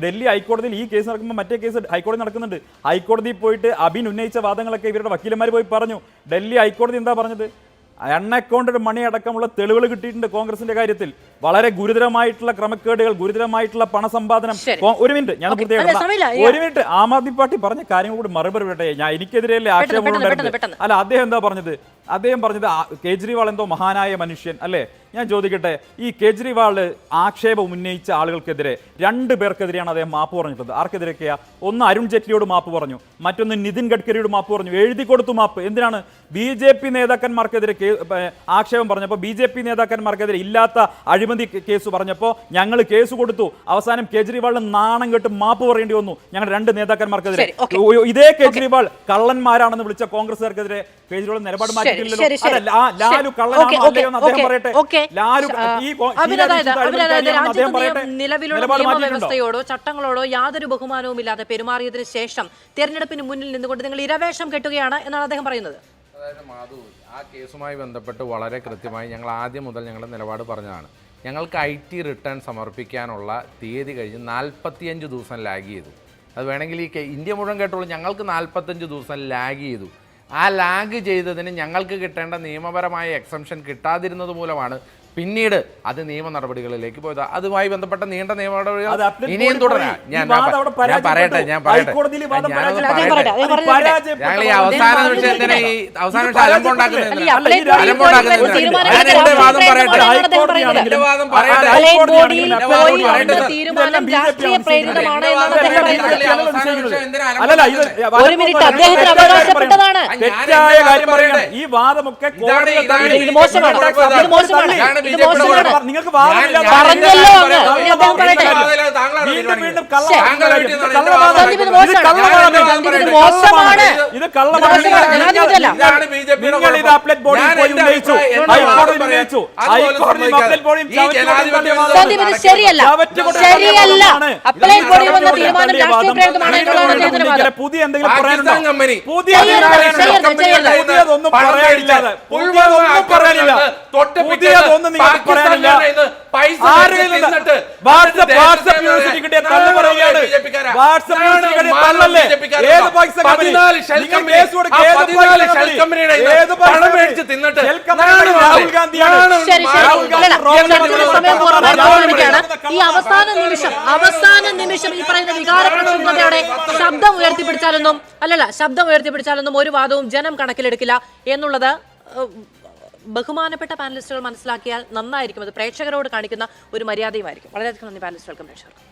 ഡൽഹി ഹൈക്കോടതിയിൽ ഈ കേസ് നടക്കുമ്പോൾ മറ്റേ കേസ് ഹൈക്കോടതി നടക്കുന്നുണ്ട്. ഹൈക്കോടതിയിൽ പോയിട്ട് അബിൻ ഉന്നയിച്ച വാദങ്ങളൊക്കെ ഇവരുടെ വക്കീലന്മാർ പോയി പറഞ്ഞു. ഡൽഹി ഹൈക്കോടതി എന്താ പറഞ്ഞത്? അൺഅക്കൗണ്ടഡ് മണി അടക്കമുള്ള തെളിവുകൾ കിട്ടിയിട്ടുണ്ട് കോൺഗ്രസിന്റെ കാര്യത്തിൽ. വളരെ ഗുരുതരമായിട്ടുള്ള ക്രമക്കേടുകൾ, ഗുരുതരമായിട്ടുള്ള പണസമ്പാദനം. ഒരു മിനിറ്റ്, ഞാൻ ഒരു മിനിറ്റ്. ആം ആദ്മി പാർട്ടി പറഞ്ഞ കാര്യങ്ങൾ കൂടി മറുപടി വിടട്ടെ. എനിക്കെതിരെയല്ലേ ആക്ഷേപം? അല്ല, അദ്ദേഹം എന്താ പറഞ്ഞത്? അദ്ദേഹം പറഞ്ഞത് കേജ്രിവാൾ എന്തോ മഹാനായ മനുഷ്യൻ അല്ലേ? ഞാൻ ചോദിക്കട്ടെ, ഈ കേജ്രിവാൾ ആക്ഷേപം ഉന്നയിച്ച ആളുകൾക്കെതിരെ 2 പേർക്കെതിരെയാണ് അദ്ദേഹം മാപ്പ് പറഞ്ഞിട്ടുള്ളത്. ആർക്കെതിരെയൊക്കെയാ? ഒന്ന് അരുൺ ജെയ്റ്റ്ലിയോട് മാപ്പ് പറഞ്ഞു, മറ്റൊന്ന് നിതിൻ ഗഡ്കരിയോട് മാപ്പ് പറഞ്ഞു. എഴുതി കൊടുത്തു മാപ്പ്. എന്തിനാണ്? BJP നേതാക്കന്മാർക്കെതിരെ ആക്ഷേപം പറഞ്ഞപ്പോൾ, BJP നേതാക്കന്മാർക്കെതിരെ ഇല്ലാത്ത അഴിമതി കേസ് പറഞ്ഞപ്പോൾ ഞങ്ങൾ കേസ് കൊടുത്തു. അവസാനം കേജ്രിവാളിന് നാണം കെട്ട് മാപ്പ് പറയേണ്ടി വന്നു ഞങ്ങൾ 2 നേതാക്കന്മാർക്കെതിരെ. ഇതേ കേജ്രിവാൾ കള്ളന്മാരാണെന്ന് വിളിച്ച കോൺഗ്രസുകാർക്കെതിരെ കേജ്രിവാൾ നിലപാട് മാറ്റിയിട്ടില്ലല്ലോ. ലാലു കള്ളനാണോ അല്ലയോ എന്ന് അദ്ദേഹം പറയട്ടെ. നിലവിലുള്ള നിയമവ്യവസ്ഥയോടോ ചട്ടങ്ങളോടോ യാതൊരു ബഹുമാനവും ഇല്ലാതെ പെരുമാറിയതിനു ശേഷം തെരഞ്ഞെടുപ്പിന് മുന്നിൽ നിന്നുകൊണ്ട് നിങ്ങൾ ഇരവേഷം കെട്ടുകയാണ് എന്നാണ് അദ്ദേഹം പറയുന്നത്. അതായത് മാധു, ആ കേസുമായി ബന്ധപ്പെട്ട് വളരെ കൃത്യമായി ഞങ്ങൾ ആദ്യം മുതൽ ഞങ്ങളുടെ നിലപാട് പറഞ്ഞതാണ്. ഞങ്ങൾക്ക് IT റിട്ടേൺ സമർപ്പിക്കാനുള്ള തീയതി കഴിഞ്ഞ് 45 ദിവസം ലാഗ് ചെയ്തു. അത് വേണമെങ്കിൽ ഈ ഇന്ത്യ മുഴുവൻ കേട്ടോളൂ. ഞങ്ങൾക്ക് 45 ദിവസം ലാഗ് ചെയ്തു. ആ ലാഗ് ചെയ്തതിന് ഞങ്ങൾക്ക് കിട്ടേണ്ട നിയമപരമായ എക്സംഷൻ കിട്ടാതിരുന്നത് മൂലമാണ് പിന്നീട് അത് നിയമ നടപടികളിലേക്ക് പോയത്. അതുമായി ബന്ധപ്പെട്ട നീണ്ട നിയമ നടപടികൾ ഇനിയും തുടരാം. ഞാൻ പറയട്ടെ ഞങ്ങൾ ഈ അവസാന നിമിഷം എന്തിനാ ഈ അവസാന നിമിഷം അലമ്പുണ്ടാക്കുന്നത്? ഈ വാദമൊക്കെ നിങ്ങൾക്ക് പുതിയ എന്തെങ്കിലും ഈ അവസാന നിമിഷം ഈ പറയുന്ന വികാരപ്രക്ഷുബ്ധതയോടെ ശബ്ദം ഉയർത്തിപ്പിടിച്ചാലൊന്നും ഒരു വാദവും ജനം കണക്കിലെടുക്കില്ല എന്നുള്ളത് ബഹുമാനപ്പെട്ട പാനലിസ്റ്റുകൾ മനസ്സിലാക്കിയാൽ നന്നായിരിക്കും. അത് പ്രേക്ഷകരോട് കാണിക്കുന്ന ഒരു മര്യാദയുമായിരിക്കും. വളരെയധികം നന്ദി പാനലിസ്റ്റുകൾക്കും പ്രേക്ഷകർക്കും.